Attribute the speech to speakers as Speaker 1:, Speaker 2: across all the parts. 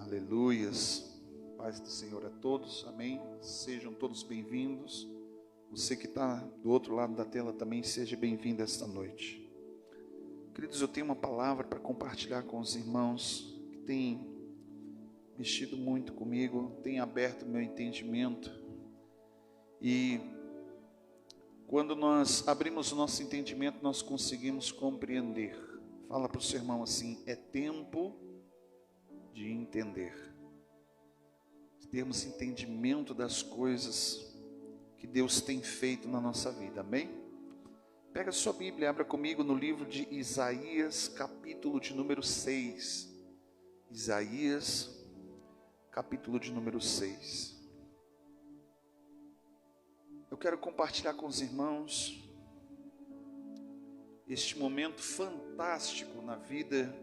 Speaker 1: Aleluias, paz do Senhor a todos, amém, sejam todos bem-vindos, você que está do outro lado da tela também seja bem-vindo esta noite. Queridos, eu tenho uma palavra para compartilhar com os irmãos que tem mexido muito comigo, tem aberto meu entendimento, e quando nós abrimos o nosso entendimento, nós conseguimos compreender. Fala para o seu irmão assim: é tempo de entender, de termos entendimento das coisas que Deus tem feito na nossa vida, amém? Pega a sua Bíblia, abra comigo no livro de Isaías, capítulo de número 6. Isaías, capítulo de número 6. Eu quero compartilhar com os irmãos este momento fantástico na vida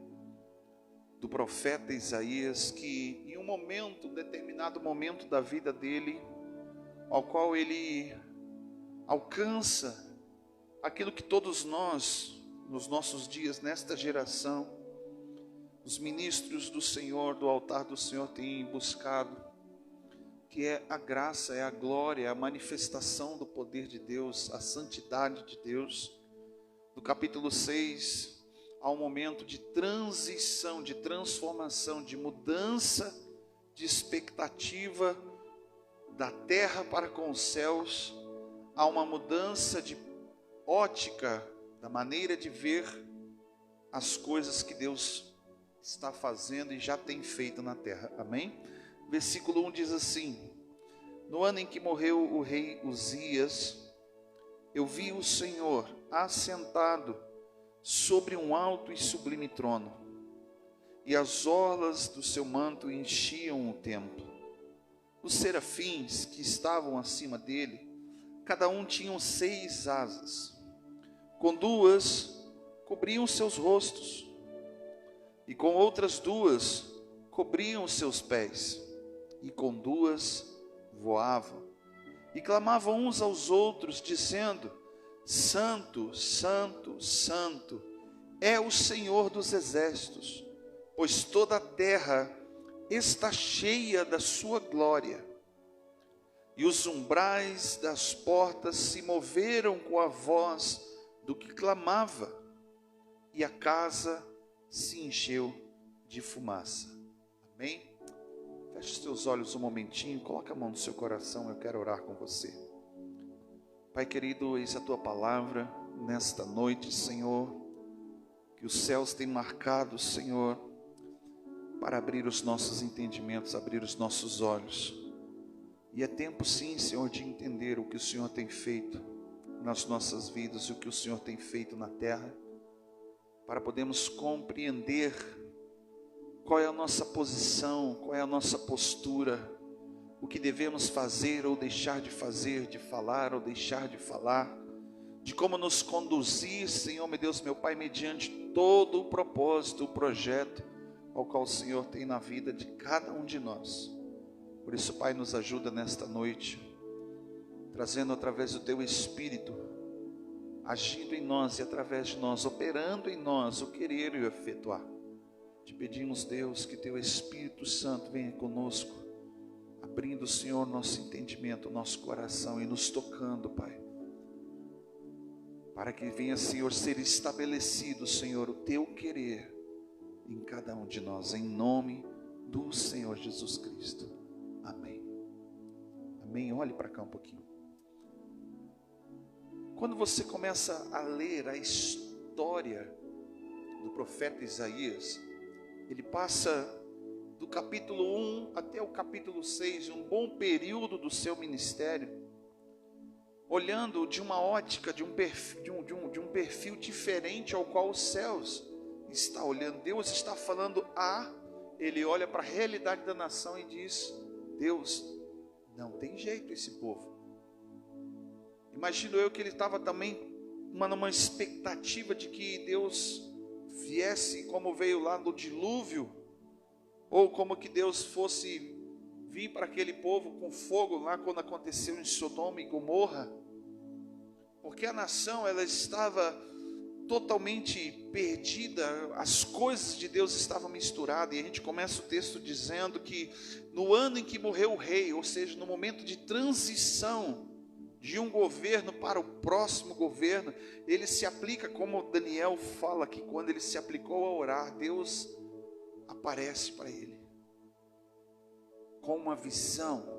Speaker 1: do profeta Isaías, que em um determinado momento da vida dele, ao qual ele alcança aquilo que todos nós, nos nossos dias, nesta geração, os ministros do Senhor, do altar do Senhor, têm buscado, que é a graça, é a glória, a manifestação do poder de Deus, a santidade de Deus. No capítulo 6, há um momento de transição, de transformação, de mudança, de expectativa da terra para com os céus. Há uma mudança de ótica, da maneira de ver as coisas que Deus está fazendo e já tem feito na terra, amém? Versículo 1 diz assim: no ano em que morreu o rei Uzias, eu vi o Senhor assentado sobre um alto e sublime trono, e as orlas do seu manto enchiam o templo. Os serafins que estavam acima dele, cada um tinha 6 asas, com 2 cobriam seus rostos, e com outras 2 cobriam os seus pés, e com 2 voavam, e clamavam uns aos outros, dizendo: Santo, Santo, Santo é o Senhor dos exércitos, pois toda a terra está cheia da sua glória. E os umbrais das portas se moveram com a voz do que clamava, e a casa se encheu de fumaça. Amém? Feche os teus olhos um momentinho, coloca a mão no seu coração, eu quero orar com você. Pai querido, eis a tua palavra nesta noite, Senhor, que os céus têm marcado, Senhor, para abrir os nossos entendimentos, abrir os nossos olhos. E é tempo sim, Senhor, de entender o que o Senhor tem feito nas nossas vidas, e o que o Senhor tem feito na terra, para podermos compreender qual é a nossa posição, qual é a nossa postura, o que devemos fazer ou deixar de fazer, de falar ou deixar de falar, de como nos conduzir, Senhor, meu Deus, meu Pai, mediante todo o propósito, o projeto ao qual o Senhor tem na vida de cada um de nós. Por isso, Pai, nos ajuda nesta noite, trazendo através do Teu Espírito, agindo em nós e através de nós, operando em nós o querer e o efetuar. Te pedimos, Deus, que Teu Espírito Santo venha conosco, abrindo, Senhor, nosso entendimento, nosso coração e nos tocando, Pai, para que venha, Senhor, ser estabelecido, Senhor, o Teu querer em cada um de nós, em nome do Senhor Jesus Cristo. Amém. Amém. Olhe para cá um pouquinho. Quando você começa a ler a história do profeta Isaías, ele passa do capítulo 1 até o capítulo 6, um bom período do seu ministério, olhando de uma ótica, de um perfil diferente ao qual os céus está olhando. Deus está falando ele olha para a realidade da nação e diz: Deus, não tem jeito esse povo. Imagino eu que ele estava também numa expectativa de que Deus viesse como veio lá do dilúvio, ou como que Deus fosse vir para aquele povo com fogo lá quando aconteceu em Sodoma e Gomorra, porque a nação ela estava totalmente perdida, as coisas de Deus estavam misturadas, e a gente começa o texto dizendo que no ano em que morreu o rei, ou seja, no momento de transição de um governo para o próximo governo, ele se aplica, como Daniel fala, que quando ele se aplicou a orar, Deus aparece para ele com uma visão.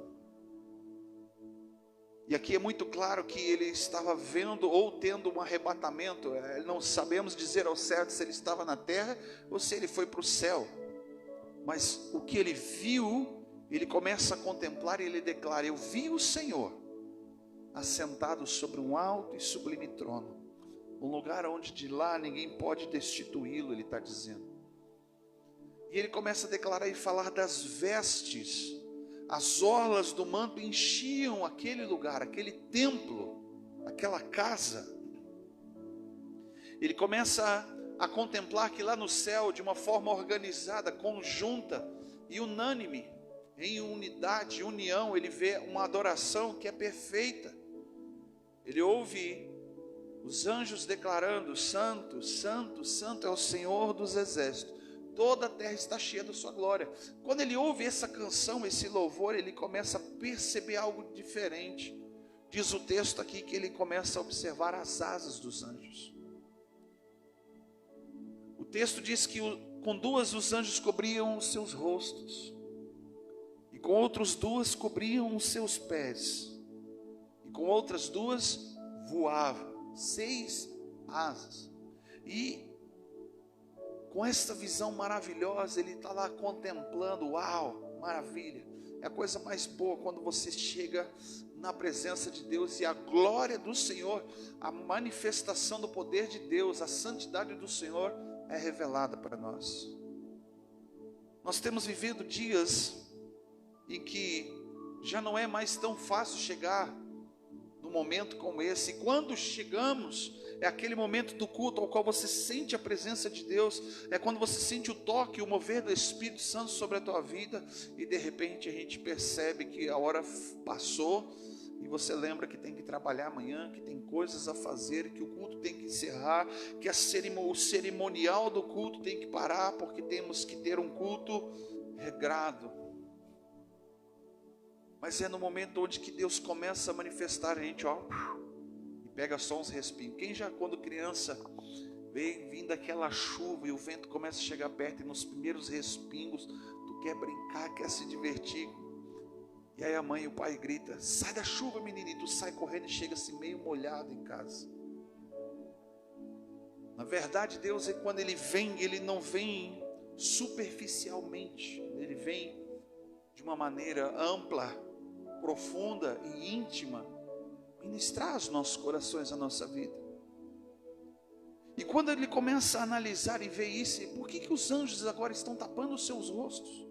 Speaker 1: E aqui é muito claro que ele estava vendo ou tendo um arrebatamento. Não sabemos dizer ao certo se ele estava na terra ou se ele foi para o céu. Mas o que ele viu, ele começa a contemplar e ele declara: eu vi o Senhor assentado sobre um alto e sublime trono, um lugar onde de lá ninguém pode destituí-lo, ele está dizendo. E ele começa a declarar e falar das vestes. As orlas do manto enchiam aquele lugar, aquele templo, aquela casa. Ele começa a contemplar que lá no céu, de uma forma organizada, conjunta e unânime, em unidade, união, ele vê uma adoração que é perfeita. Ele ouve os anjos declarando: Santo, Santo, Santo é o Senhor dos exércitos. Toda a terra está cheia da sua glória. Quando ele ouve essa canção, esse louvor, ele começa a perceber algo diferente. Diz o texto aqui que ele começa a observar as asas dos anjos. O texto diz que com duas os anjos cobriam os seus rostos, e com outras duas cobriam os seus pés, e com outras duas voavam, 6 asas. E com essa visão maravilhosa, ele está lá contemplando. Uau, maravilha. É a coisa mais boa quando você chega na presença de Deus e a glória do Senhor, a manifestação do poder de Deus, a santidade do Senhor é revelada para nós. Nós temos vivido dias em que já não é mais tão fácil chegar num momento como esse. E quando chegamos, é aquele momento do culto ao qual você sente a presença de Deus, é quando você sente o toque, o mover do Espírito Santo sobre a tua vida, e de repente a gente percebe que a hora passou, e você lembra que tem que trabalhar amanhã, que tem coisas a fazer, que o culto tem que encerrar, que o cerimonial do culto tem que parar, porque temos que ter um culto regrado. Mas é no momento onde que Deus começa a manifestar a gente, ó, pega só uns respingos. Quem já, quando criança, vem vindo aquela chuva e o vento começa a chegar perto, e nos primeiros respingos tu quer brincar, quer se divertir, e aí a mãe e o pai grita: sai da chuva, menino, e tu sai correndo e chega assim meio molhado em casa. Na verdade, Deus, quando ele vem, ele não vem superficialmente, ele vem de uma maneira ampla, profunda e íntima, ministrar os nossos corações, a nossa vida. E quando ele começa a analisar e ver isso, por que os anjos agora estão tapando os seus rostos?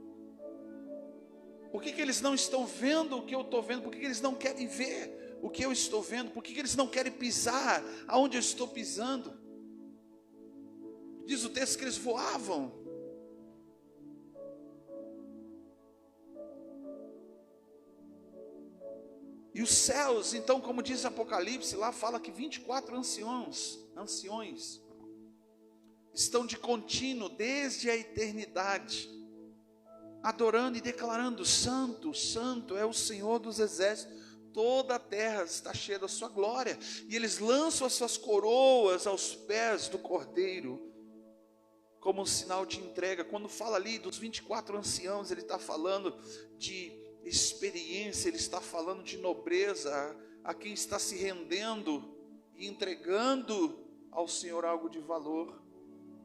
Speaker 1: Por que eles não estão vendo o que eu estou vendo? Por que eles não querem ver o que eu estou vendo? Por que eles não querem pisar aonde eu estou pisando? Diz o texto que eles voavam. E os céus, então, como diz Apocalipse, lá fala que 24 anciões, estão de contínuo, desde a eternidade, adorando e declarando: Santo, Santo é o Senhor dos exércitos, toda a terra está cheia da sua glória. E eles lançam as suas coroas aos pés do Cordeiro, como um sinal de entrega. Quando fala ali dos 24 anciãos, ele está falando de experiência, ele está falando de nobreza, a quem está se rendendo e entregando ao Senhor algo de valor.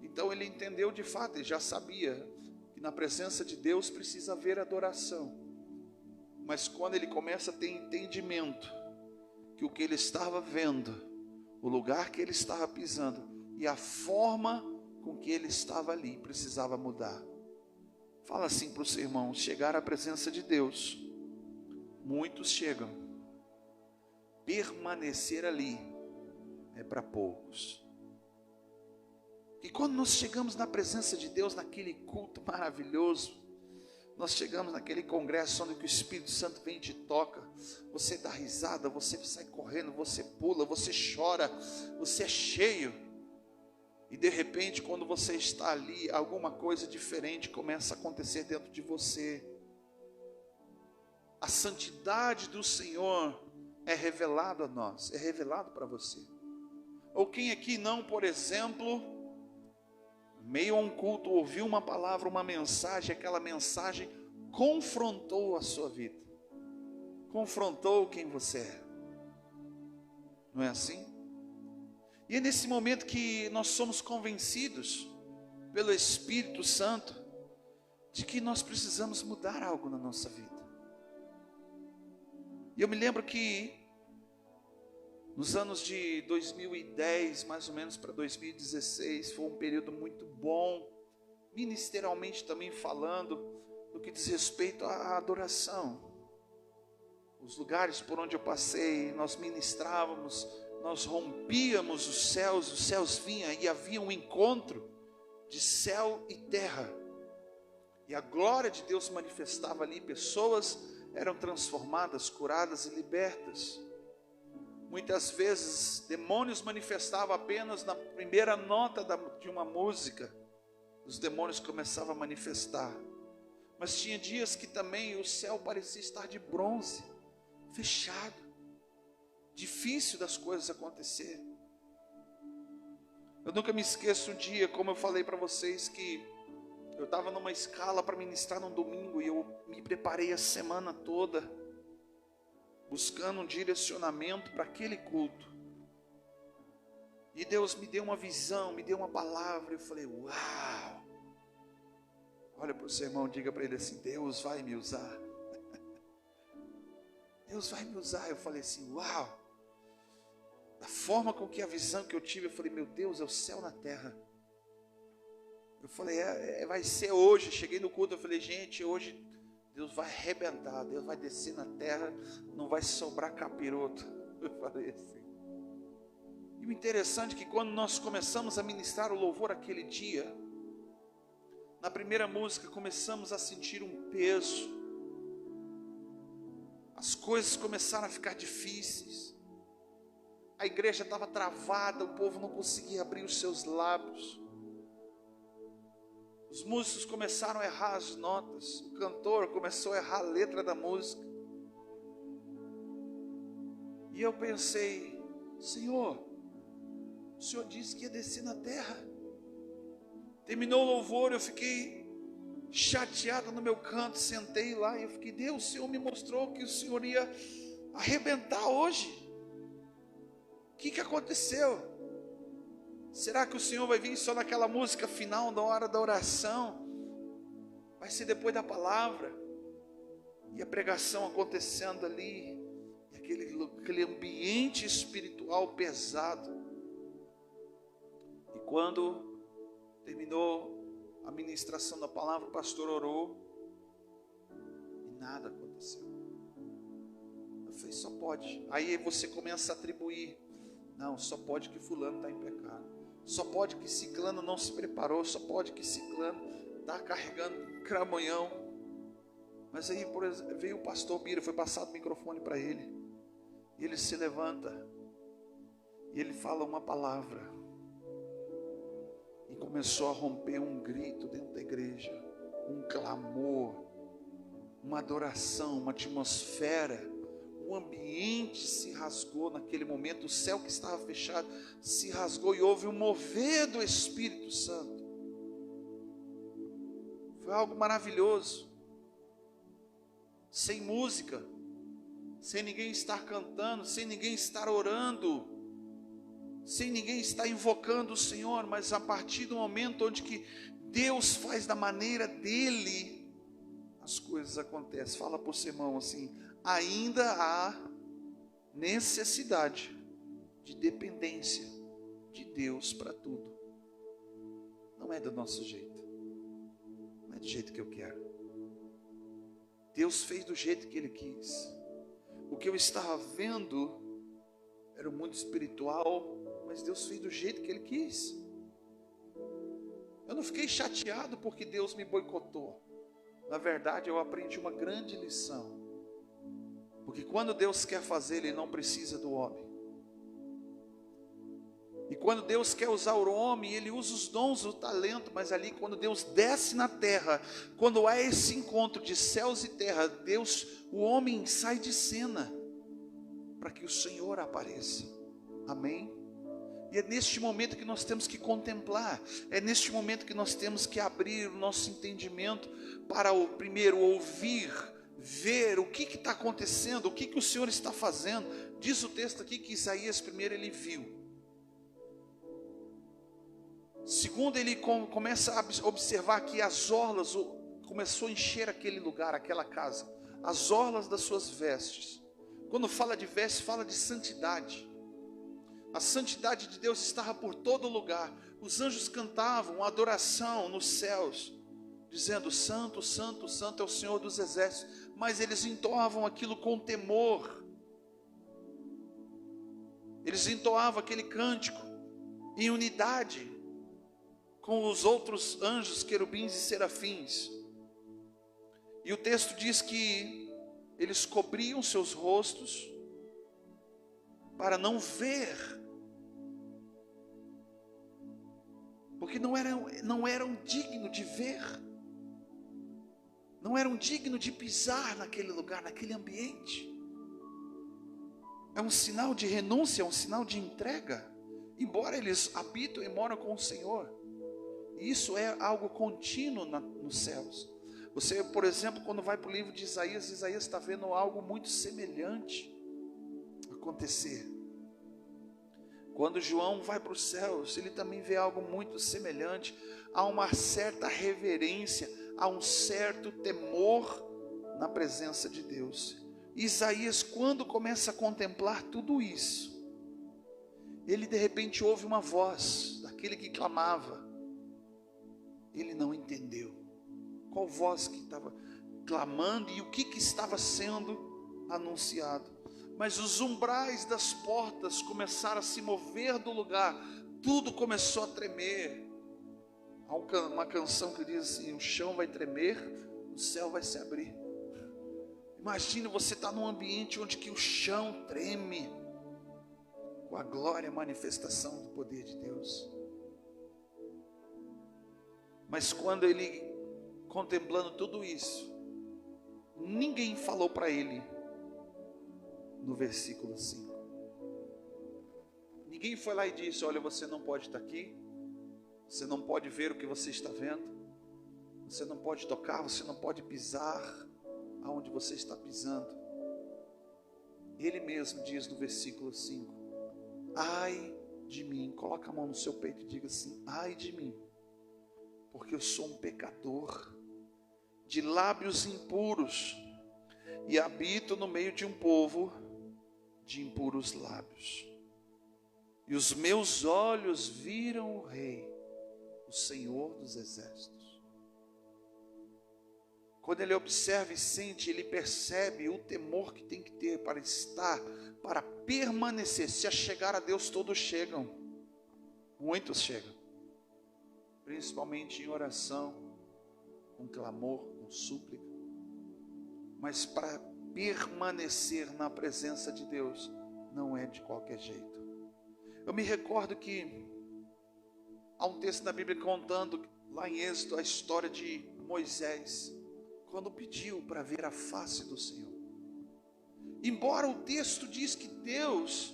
Speaker 1: Então ele entendeu de fato, ele já sabia que na presença de Deus precisa haver adoração, mas quando ele começa a ter entendimento que o que ele estava vendo, o lugar que ele estava pisando e a forma com que ele estava ali precisava mudar. Fala assim para o seu irmão: chegar à presença de Deus, muitos chegam, permanecer ali é para poucos. E quando nós chegamos na presença de Deus, naquele culto maravilhoso, nós chegamos naquele congresso onde o Espírito Santo vem e te toca, você dá risada, você sai correndo, você pula, você chora, você é cheio. E de repente, quando você está ali, alguma coisa diferente começa a acontecer dentro de você. A santidade do Senhor é revelado a nós, é revelado para você. Ou quem aqui não, por exemplo, meio a um culto, ouviu uma palavra, uma mensagem, aquela mensagem confrontou a sua vida, confrontou quem você é. Não é assim? E é nesse momento que nós somos convencidos pelo Espírito Santo de que nós precisamos mudar algo na nossa vida. E eu me lembro que nos anos de 2010, mais ou menos para 2016, foi um período muito bom, ministerialmente também falando, no que diz respeito à adoração. Os lugares por onde eu passei, nós ministrávamos, nós rompíamos os céus vinham e havia um encontro de céu e terra. E a glória de Deus manifestava ali, pessoas eram transformadas, curadas e libertas. Muitas vezes, demônios manifestavam apenas na primeira nota de uma música. Os demônios começavam a manifestar. Mas tinha dias que também o céu parecia estar de bronze, fechado. Difícil das coisas acontecer. Eu nunca me esqueço um dia, como eu falei para vocês, que eu estava numa escala para ministrar num domingo. E eu me preparei a semana toda, buscando um direcionamento para aquele culto. E Deus me deu uma visão, me deu uma palavra. Eu falei, uau! Olha para o seu irmão, diga para ele assim, Deus vai me usar. Deus vai me usar. Eu falei assim, uau! Da forma com que a visão que eu tive, eu falei, meu Deus, é o céu na terra. Eu falei, vai ser hoje. Cheguei no culto, eu falei, gente, hoje Deus vai arrebentar, Deus vai descer na terra, não vai sobrar capiroto. Eu falei assim. E o interessante é que quando nós começamos a ministrar o louvor aquele dia, na primeira música começamos a sentir um peso. As coisas começaram a ficar difíceis. A igreja estava travada, o povo não conseguia abrir os seus lábios. Os músicos começaram a errar as notas. O cantor começou a errar a letra da música. E eu pensei, Senhor, o Senhor disse que ia descer na terra. Terminou o louvor, eu fiquei chateado no meu canto, sentei lá e eu fiquei, Deus, o Senhor me mostrou que o Senhor ia arrebentar hoje. O que aconteceu? Será que o Senhor vai vir só naquela música final, na hora da oração? Vai ser depois da palavra? E a pregação acontecendo ali, e aquele ambiente espiritual pesado. E quando terminou a ministração da palavra, o pastor orou, e nada aconteceu. Eu falei, só pode. Aí você começa a atribuir, não, só pode que fulano está em pecado. Só pode que ciclano não se preparou. Só pode que ciclano está carregando cramunhão. Mas aí, por exemplo, veio o pastor Bira, foi passado o microfone para ele. E ele se levanta. E ele fala uma palavra. E começou a romper um grito dentro da igreja. Um clamor. Uma adoração, uma atmosfera. O ambiente se rasgou naquele momento, o céu que estava fechado se rasgou e houve um mover do Espírito Santo. Foi algo maravilhoso. Sem música, sem ninguém estar cantando, sem ninguém estar orando, sem ninguém estar invocando o Senhor, mas a partir do momento onde que Deus faz da maneira dele, as coisas acontecem. Fala para o seu irmão assim, ainda há necessidade de dependência de Deus para tudo. Não é do nosso jeito, não é do jeito que eu quero. Deus fez do jeito que Ele quis. O que eu estava vendo era o mundo espiritual, mas Deus fez do jeito que Ele quis. Eu não fiquei chateado porque Deus me boicotou. Na verdade, eu aprendi uma grande lição. Porque quando Deus quer fazer, Ele não precisa do homem. E quando Deus quer usar o homem, Ele usa os dons, o talento, mas ali quando Deus desce na terra, quando há esse encontro de céus e terra, o homem sai de cena, para que o Senhor apareça. Amém? E é neste momento que nós temos que contemplar, é neste momento que nós temos que abrir o nosso entendimento para primeiro ouvir, ver o que está acontecendo, o que o Senhor está fazendo. Diz o texto aqui que Isaías primeiro ele viu. Segundo, ele começa a observar que as orlas, começou a encher aquele lugar, aquela casa, as orlas das suas vestes. Quando fala de vestes, fala de santidade. A santidade de Deus estava por todo lugar. Os anjos cantavam adoração nos céus, dizendo: Santo, Santo, Santo é o Senhor dos exércitos. Mas eles entoavam aquilo com temor. Eles entoavam aquele cântico em unidade com os outros anjos, querubins e serafins. E o texto diz que eles cobriam seus rostos para não ver, porque não eram dignos de ver, não eram dignos de pisar naquele lugar, naquele ambiente. É um sinal de renúncia, é um sinal de entrega, embora eles habitam e moram com o Senhor. Isso é algo contínuo nos céus. Você, por exemplo, quando vai para o livro de Isaías, Isaías está vendo algo muito semelhante acontecer. Quando João vai para os céus, ele também vê algo muito semelhante. Há uma certa reverência, há um certo temor na presença de Deus. Isaías, quando começa a contemplar tudo isso, ele de repente ouve uma voz daquele que clamava. Ele não entendeu qual voz que estava clamando e o que estava sendo anunciado. Mas os umbrais das portas começaram a se mover do lugar, tudo começou a tremer. Há uma canção que diz assim: o chão vai tremer, o céu vai se abrir. Imagine você estar num ambiente onde que o chão treme com a glória e manifestação do poder de Deus. Mas quando ele, contemplando tudo isso, ninguém falou para ele, no versículo 5. Ninguém foi lá e disse: olha, você não pode estar aqui, você não pode ver o que você está vendo, você não pode tocar, você não pode pisar aonde você está pisando. Ele mesmo diz no versículo 5: ai de mim, coloca a mão no seu peito e diga assim: ai de mim, porque eu sou um pecador, de lábios impuros, e habito no meio de um povo de impuros lábios. E os meus olhos viram o Rei, o Senhor dos exércitos. Quando ele observa e sente, ele percebe o temor que tem que ter para estar, para permanecer. Se a chegar a Deus, todos chegam, muitos chegam, principalmente em oração, com clamor, com súplica. Mas para permanecer na presença de Deus, não é de qualquer jeito. Eu me recordo que há um texto da Bíblia contando, lá em Êxodo, a história de Moisés, quando pediu para ver a face do Senhor. Embora o texto diz que Deus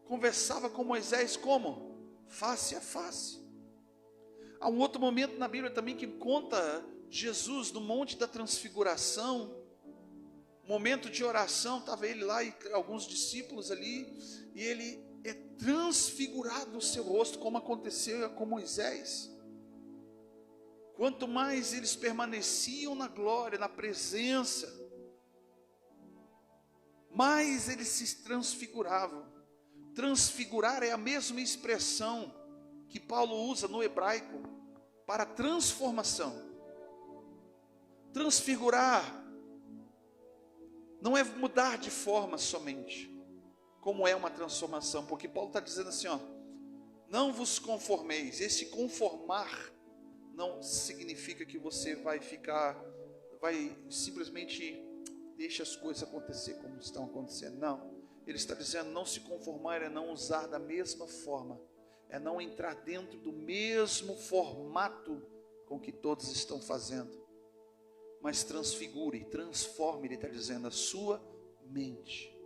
Speaker 1: conversava com Moisés como? Face a face. Há um outro momento na Bíblia também que conta Jesus no Monte da Transfiguração, momento de oração, estava ele lá e alguns discípulos ali, e ele é transfigurado o seu rosto, como aconteceu com Moisés. Quanto mais eles permaneciam na glória, na presença, mais eles se transfiguravam. Transfigurar é a mesma expressão que Paulo usa no hebraico para transformação. Transfigurar não é mudar de forma somente, como é uma transformação, porque Paulo está dizendo assim, ó, não vos conformeis. Esse conformar não significa que você vai simplesmente deixa as coisas acontecer como estão acontecendo. Não, Ele está dizendo: não se conformar é não usar da mesma forma, é não entrar dentro do mesmo formato com que todos estão fazendo, mas transfigure, transforme, ele está dizendo, a sua mente.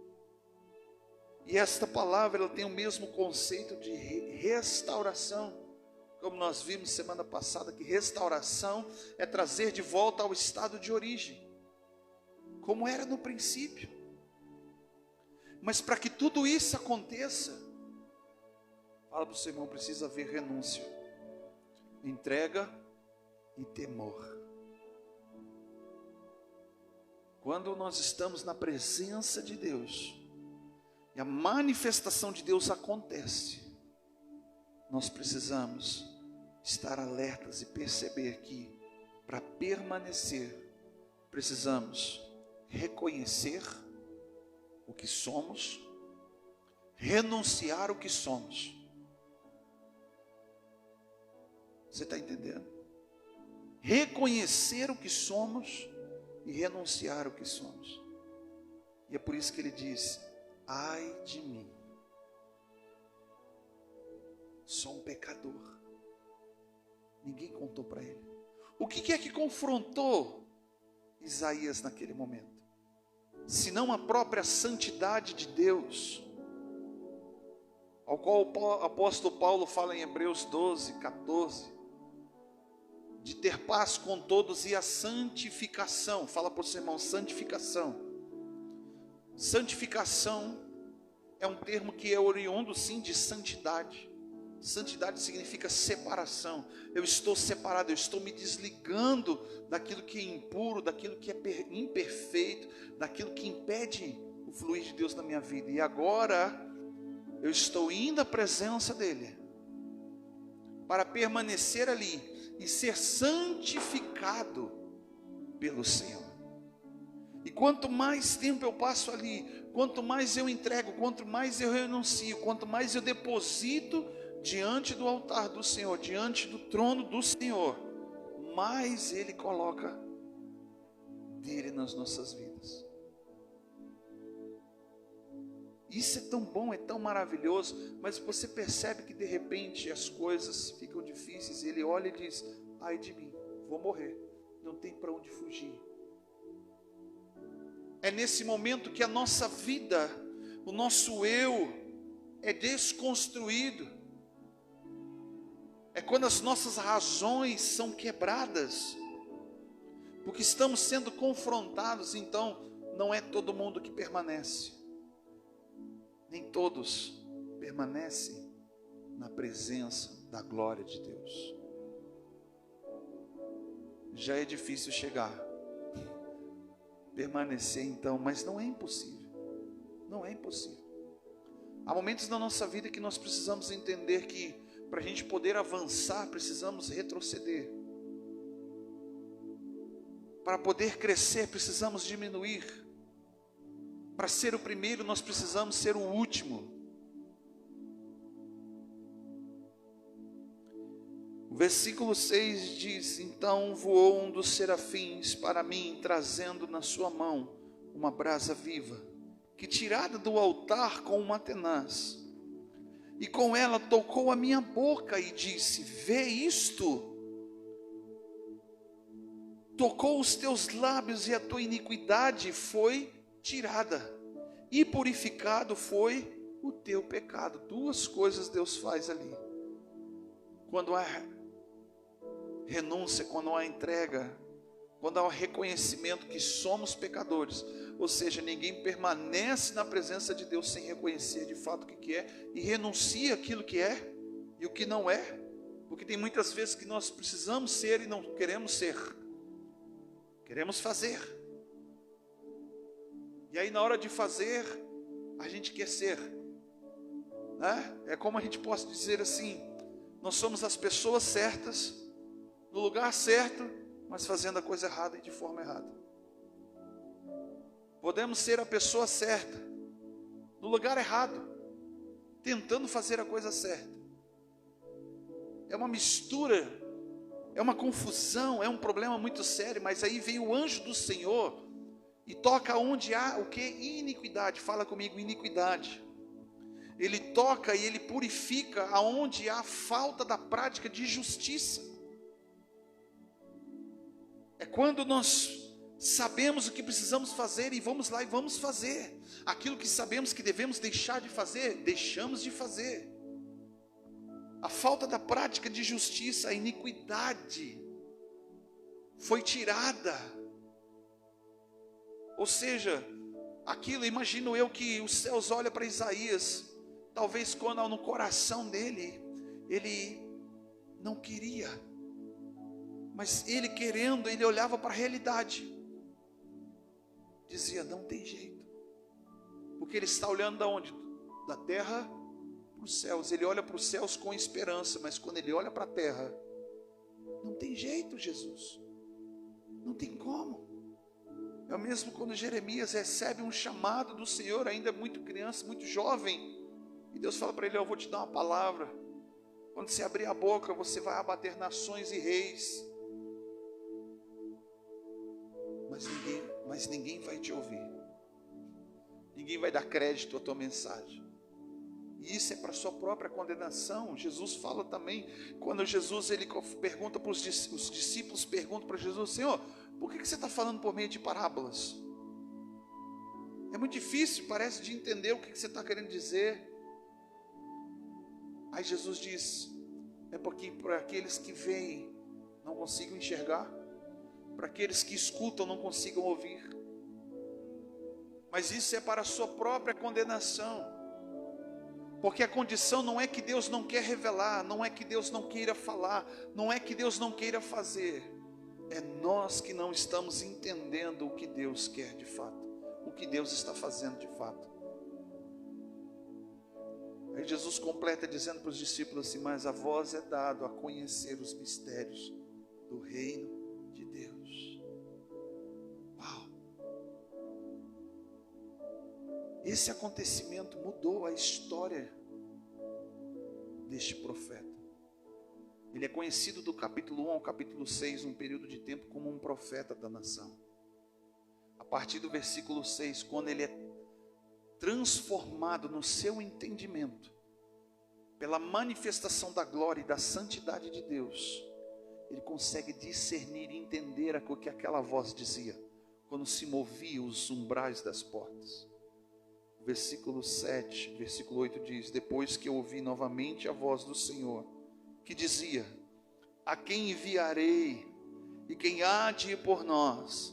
Speaker 1: E esta palavra, ela tem o mesmo conceito de restauração, como nós vimos semana passada, que restauração é trazer de volta ao estado de origem, como era no princípio. Mas para que tudo isso aconteça, fala para o seu irmão, precisa haver renúncia, entrega e temor. Quando nós estamos na presença de Deus, e a manifestação de Deus acontece, nós precisamos estar alertas e perceber que, para permanecer, precisamos reconhecer o que somos, renunciar o que somos. Você está entendendo? Reconhecer o que somos e renunciar o que somos. E é por isso que ele diz: ai de mim, sou um pecador. Ninguém contou para ele. O que é que confrontou Isaías naquele momento? Senão a própria santidade de Deus, ao qual o apóstolo Paulo fala em Hebreus 12, 14, de ter paz com todos e a santificação. Fala para o seu irmão, santificação. Santificação é um termo que é oriundo sim de santidade. Santidade significa separação. Eu estou separado, eu estou me desligando daquilo que é impuro, daquilo que é imperfeito, daquilo que impede o fluir de Deus na minha vida. E agora eu estou indo à presença dele para permanecer ali e ser santificado pelo Senhor. E quanto mais tempo eu passo ali, quanto mais eu entrego, quanto mais eu renuncio, quanto mais eu deposito diante do altar do Senhor, diante do trono do Senhor, mais Ele coloca dele nas nossas vidas. Isso é tão bom, é tão maravilhoso, mas você percebe que de repente as coisas ficam difíceis, e ele olha e diz: ai de mim, vou morrer, não tem para onde fugir. É nesse momento que a nossa vida, o nosso eu é desconstruído. É quando as nossas razões são quebradas, porque estamos sendo confrontados. Então não é todo mundo que permanece, nem todos permanecem na presença da glória de Deus. Já é difícil chegar, permanecer então, mas não é impossível, não é impossível. Há momentos na nossa vida que nós precisamos entender que para a gente poder avançar, precisamos retroceder. Para poder crescer, precisamos diminuir. Para ser o primeiro, nós precisamos ser o último. O versículo 6 diz: então voou um dos serafins para mim, trazendo na sua mão uma brasa viva, que tirada do altar com uma tenaz, e com ela tocou a minha boca e disse: vê isto, tocou os teus lábios e a tua iniquidade foi tirada, e purificado foi o teu pecado. Duas coisas Deus faz ali. Quando há renúncia, quando há entrega, quando há o reconhecimento que somos pecadores, ou seja, ninguém permanece na presença de Deus sem reconhecer de fato o que é, e renuncia aquilo que é e o que não é, porque tem muitas vezes que nós precisamos ser e não queremos ser, queremos fazer, e aí na hora de fazer, a gente quer ser, né? É como a gente pode dizer assim: nós somos as pessoas certas, no lugar certo, mas fazendo a coisa errada e de forma errada. Podemos ser a pessoa certa, no lugar errado, tentando fazer a coisa certa. É uma mistura, é uma confusão, é um problema muito sério. Mas aí vem o anjo do Senhor E toca onde há o que? Iniquidade. Fala comigo, iniquidade. Ele toca e ele purifica aonde há falta da prática de justiça. É quando nós sabemos o que precisamos fazer e vamos lá e vamos fazer. Aquilo que sabemos que devemos deixar de fazer, deixamos de fazer. A falta da prática de justiça, a iniquidade foi tirada. Ou seja, aquilo, imagino eu que os céus olham para Isaías, talvez quando no coração dele, ele não queria, mas ele querendo, ele olhava para a realidade, dizia, não tem jeito, porque ele está olhando da onde? Da terra para os céus. Ele olha para os céus com esperança, mas quando ele olha para a terra, não tem jeito, Jesus, não tem como. É o mesmo quando Jeremias recebe um chamado do Senhor, ainda muito criança, muito jovem, e Deus fala para ele, eu vou te dar uma palavra, quando você abrir a boca, você vai abater nações e reis, mas ninguém vai te ouvir, ninguém vai dar crédito à tua mensagem, e isso é para a sua própria condenação. Jesus fala também, quando Jesus ele pergunta para os discípulos, perguntam para Jesus, Senhor, por que você está falando por meio de parábolas? É muito difícil, parece, de entender o que você está querendo dizer. Aí Jesus diz, é porque para aqueles que veem, não consigam enxergar, para aqueles que escutam, não consigam ouvir, mas isso é para a sua própria condenação, porque a condição não é que Deus não quer revelar, não é que Deus não queira falar, não é que Deus não queira fazer, é nós que não estamos entendendo o que Deus quer de fato, o que Deus está fazendo de fato. Aí Jesus completa dizendo para os discípulos assim, mas a vós é dado a conhecer os mistérios do reino de Deus. Uau! Esse acontecimento mudou a história deste profeta. Ele é conhecido do capítulo 1 ao capítulo 6, um período de tempo, como um profeta da nação. A partir do versículo 6, quando ele é transformado no seu entendimento, pela manifestação da glória e da santidade de Deus, ele consegue discernir e entender o que aquela voz dizia, quando se movia os umbrais das portas. Versículo 7, versículo 8 diz, depois que eu ouvi novamente a voz do Senhor, que dizia, a quem enviarei, e quem há de ir por nós?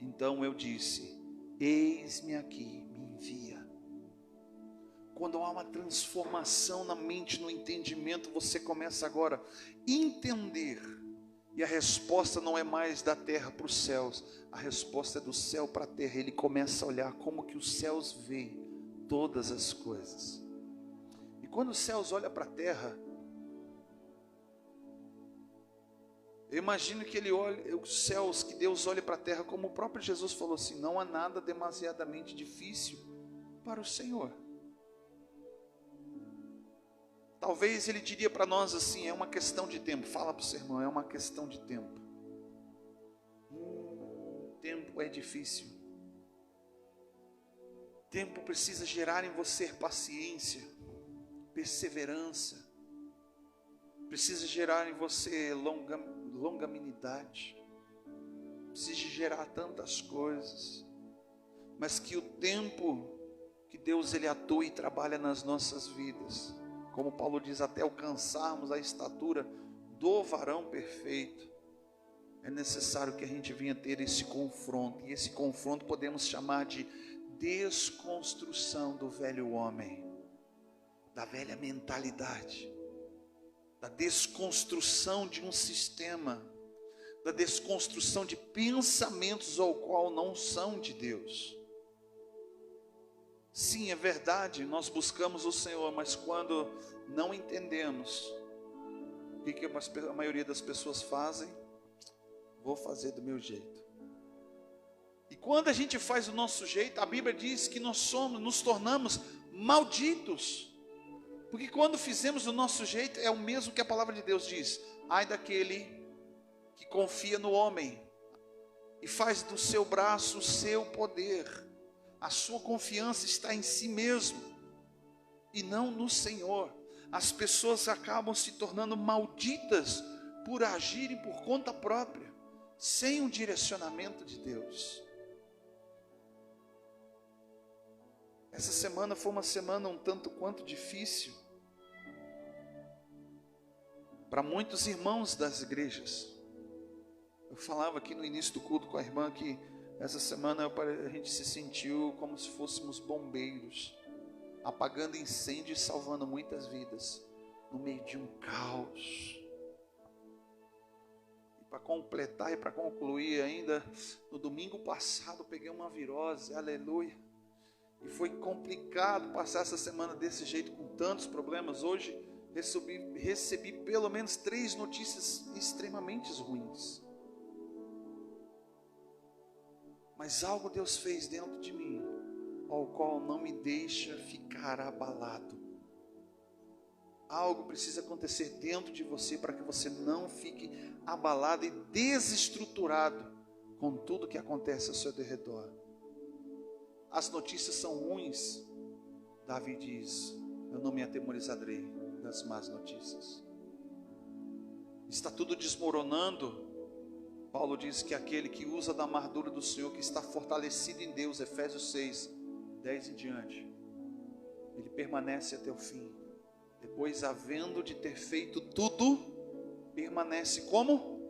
Speaker 1: Então eu disse, eis-me aqui, me envia. Quando há uma transformação na mente, no entendimento, você começa agora a entender, e a resposta não é mais da terra para os céus, a resposta é do céu para a terra. Ele começa a olhar como que os céus veem todas as coisas, e quando os céus olham para a terra, eu imagino que ele olha, os céus, que Deus olha para a terra, como o próprio Jesus falou assim, não há nada demasiadamente difícil para o Senhor. Talvez ele diria para nós assim, é uma questão de tempo. Fala para o seu irmão, é uma questão de tempo. Tempo é difícil. Tempo precisa gerar em você paciência, perseverança. Precisa gerar em você longanimidade. Precisa gerar tantas coisas. Mas que o tempo que Deus ele atua e trabalha nas nossas vidas, como Paulo diz, até alcançarmos a estatura do varão perfeito, é necessário que a gente venha ter esse confronto. E esse confronto podemos chamar de desconstrução do velho homem, da velha mentalidade, da desconstrução de um sistema, da desconstrução de pensamentos ao qual não são de Deus. Sim, é verdade, nós buscamos o Senhor, mas quando não entendemos, o que a maioria das pessoas fazem? Vou fazer do meu jeito. E quando a gente faz do nosso jeito, a Bíblia diz que nos tornamos malditos. Porque quando fizemos do nosso jeito, é o mesmo que a palavra de Deus diz, ai daquele que confia no homem, e faz do seu braço o seu poder. A sua confiança está em si mesmo e não no Senhor. As pessoas acabam se tornando malditas por agirem por conta própria, sem um direcionamento de Deus. Essa semana foi uma semana um tanto quanto difícil para muitos irmãos das igrejas. Eu falava aqui no início do culto com a irmã que essa semana a gente se sentiu como se fôssemos bombeiros, apagando incêndio e salvando muitas vidas, no meio de um caos. E para completar e para concluir ainda, no domingo passado peguei uma virose, aleluia. E foi complicado passar essa semana desse jeito, com tantos problemas. Hoje recebi pelo menos 3 notícias extremamente ruins. Mas algo Deus fez dentro de mim, ao qual não me deixa ficar abalado. Algo precisa acontecer dentro de você para que você não fique abalado e desestruturado com tudo que acontece ao seu redor. As notícias são ruins. Davi diz: eu não me atemorizarei das más notícias. Está tudo desmoronando. Paulo diz que aquele que usa da armadura do Senhor, que está fortalecido em Deus, Efésios 6, 10 em diante, ele permanece até o fim. Depois, havendo de ter feito tudo, permanece como?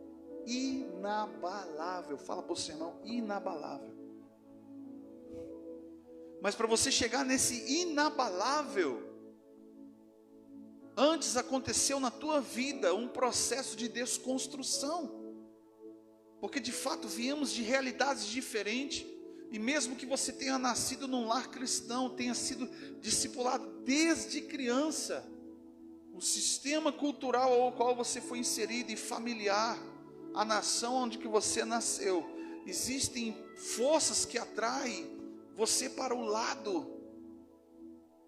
Speaker 1: Inabalável. Fala para o seu irmão, inabalável. Mas para você chegar nesse inabalável, antes aconteceu na tua vida um processo de desconstrução. Porque de fato viemos de realidades diferentes. E mesmo que você tenha nascido num lar cristão, tenha sido discipulado desde criança, o sistema cultural ao qual você foi inserido e familiar, a nação onde que você nasceu, existem forças que atraem você para o lado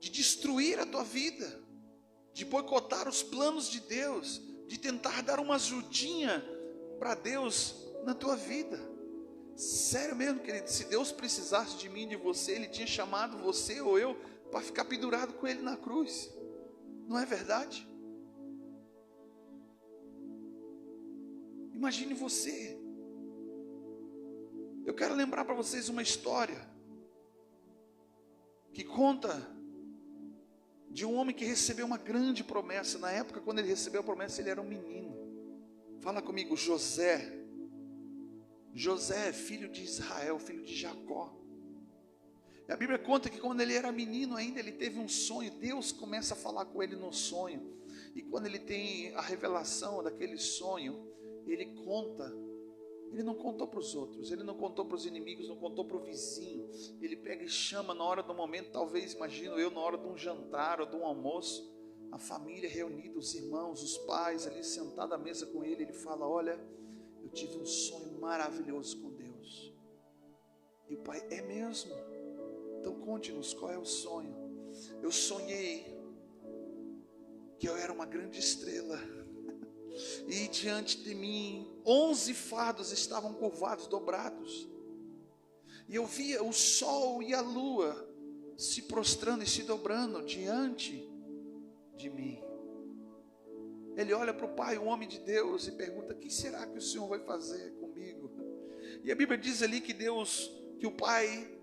Speaker 1: de destruir a tua vida, de boicotar os planos de Deus, de tentar dar uma ajudinha para Deus na tua vida. Sério mesmo, querido, se Deus precisasse de mim e de você, Ele tinha chamado você ou eu para ficar pendurado com Ele na cruz. Não é verdade? Imagine você. Eu quero lembrar para vocês uma história que conta de um homem que recebeu uma grande promessa. Na época, quando ele recebeu a promessa, ele era um menino. Fala comigo, José. José, filho de Israel, filho de Jacó. E a Bíblia conta que quando ele era menino ainda, ele teve um sonho. Deus começa a falar com ele no sonho. E quando ele tem a revelação daquele sonho, ele conta. Ele não contou para os outros, ele não contou para os inimigos, não contou para o vizinho. Ele pega e chama na hora do momento, talvez, imagino eu, na hora de um jantar ou de um almoço, a família reunida, os irmãos, os pais ali sentados à mesa com ele. Ele fala: olha, eu tive um sonho maravilhoso com Deus. E o pai: é mesmo? Então conte-nos, qual é o sonho? Eu sonhei que eu era uma grande estrela, e diante de mim 11 fardos estavam curvados, dobrados, e eu via o sol e a lua se prostrando e se dobrando diante de mim. Ele olha para o pai, um homem de Deus, e pergunta: o que será que o Senhor vai fazer comigo? E a Bíblia diz ali que o pai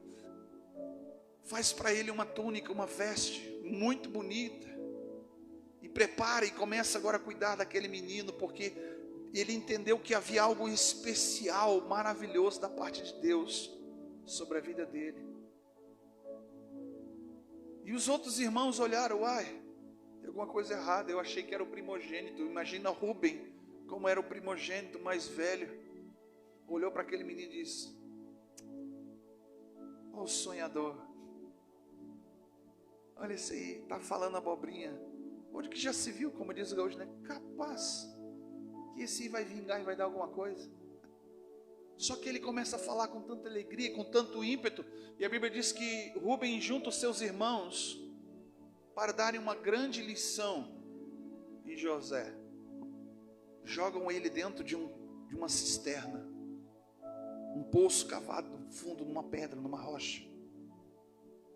Speaker 1: faz para ele uma túnica, uma veste muito bonita, e prepara e começa agora a cuidar daquele menino, porque ele entendeu que havia algo especial, maravilhoso da parte de Deus sobre a vida dele. E os outros irmãos olharam: uai, tem alguma coisa errada, eu achei que era o primogênito. Imagina Rubem, como era o primogênito mais velho, olhou para aquele menino e disse: ó, o sonhador, olha esse aí, está falando abobrinha. Onde que já se viu, como diz hoje, né? Capaz que esse aí vai vingar e vai dar alguma coisa. Só que ele começa a falar com tanta alegria, com tanto ímpeto, e a Bíblia diz que Rubem junta os seus irmãos para darem uma grande lição em José. Jogam ele dentro de uma cisterna, um poço cavado no fundo, numa pedra, numa rocha.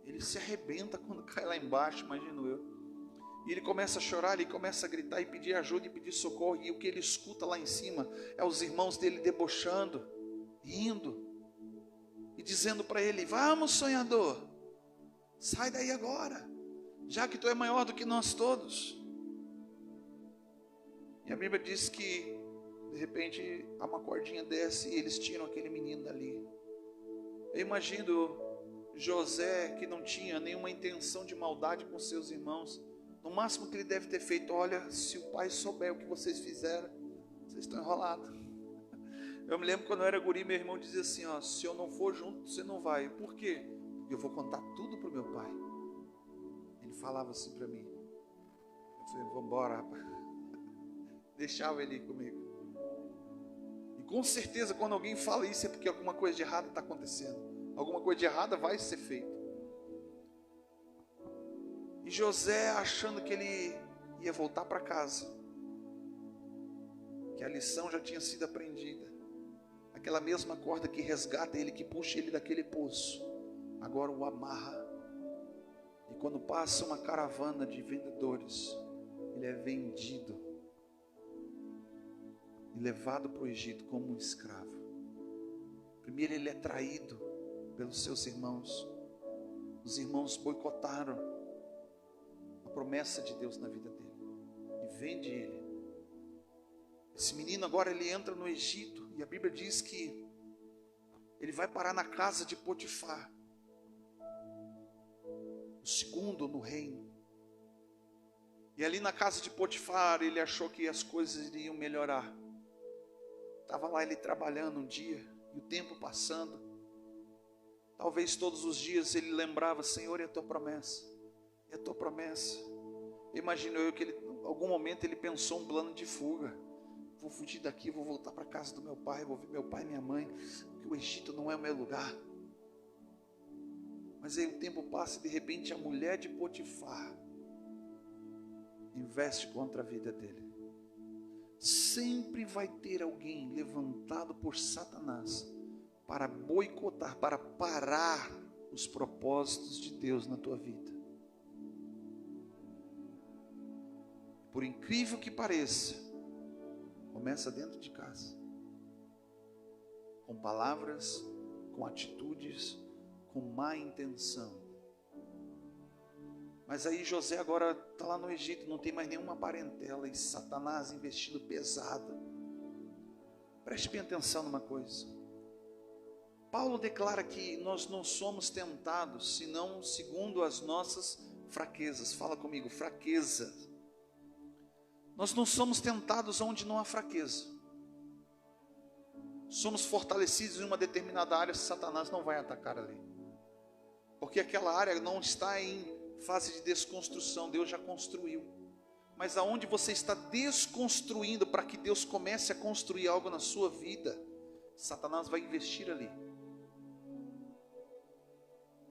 Speaker 1: Ele se arrebenta quando cai lá embaixo, imagino eu. E ele começa a chorar, ele começa a gritar e pedir ajuda e pedir socorro. E o que ele escuta lá em cima é os irmãos dele debochando, rindo e dizendo para ele: vamos, sonhador, sai daí agora, já que tu é maior do que nós todos. E a Bíblia diz que de repente uma cordinha desce e eles tiram aquele menino dali. Eu imagino José, que não tinha nenhuma intenção de maldade com seus irmãos. No máximo que ele deve ter feito: olha, se o pai souber o que vocês fizeram, vocês estão enrolados. Eu me lembro quando eu era guri, meu irmão dizia assim: ó, se eu não for junto, você não vai. Por quê? Eu vou contar tudo para o meu pai. Ele falava assim para mim. Eu falei: vamos embora, rapaz. Deixava ele ir comigo. E com certeza quando alguém fala isso é porque alguma coisa de errado está acontecendo. Alguma coisa de errada vai ser feita. E José, achando que ele ia voltar para casa, que a lição já tinha sido aprendida, aquela mesma corda que resgata ele, que puxa ele daquele poço, agora o amarra. E quando passa uma caravana de vendedores, ele é vendido e levado para o Egito como um escravo. Primeiro ele é traído pelos seus irmãos. Os irmãos boicotaram a promessa de Deus na vida dele e vende ele. Esse menino agora ele entra no Egito e a Bíblia diz que ele vai parar na casa de Potifar, o segundo no reino. E ali na casa de Potifar ele achou que as coisas iriam melhorar. Estava lá ele trabalhando um dia e o tempo passando. Talvez todos os dias ele lembrava: Senhor, é a tua promessa, é a tua promessa. Imagino eu que em algum momento ele pensou um plano de fuga. Vou fugir daqui, vou voltar para a casa do meu pai, vou ver meu pai e minha mãe, porque o Egito não é o meu lugar. Mas aí o tempo passa e de repente a mulher de Potifar investe contra a vida dele. Sempre vai ter alguém levantado por Satanás para boicotar, para parar os propósitos de Deus na tua vida. Por incrível que pareça, começa dentro de casa, com palavras, com atitudes, com má intenção. Mas aí José agora está lá no Egito, não tem mais nenhuma parentela, e Satanás investindo pesado. Preste bem atenção numa coisa. Paulo declara que nós não somos tentados, senão segundo as nossas fraquezas. Fala comigo, fraqueza. Nós não somos tentados onde não há fraqueza. Somos fortalecidos em uma determinada área, Satanás não vai atacar ali. Porque aquela área não está em fase de desconstrução, Deus já construiu. Mas aonde você está desconstruindo para que Deus comece a construir algo na sua vida, Satanás vai investir ali.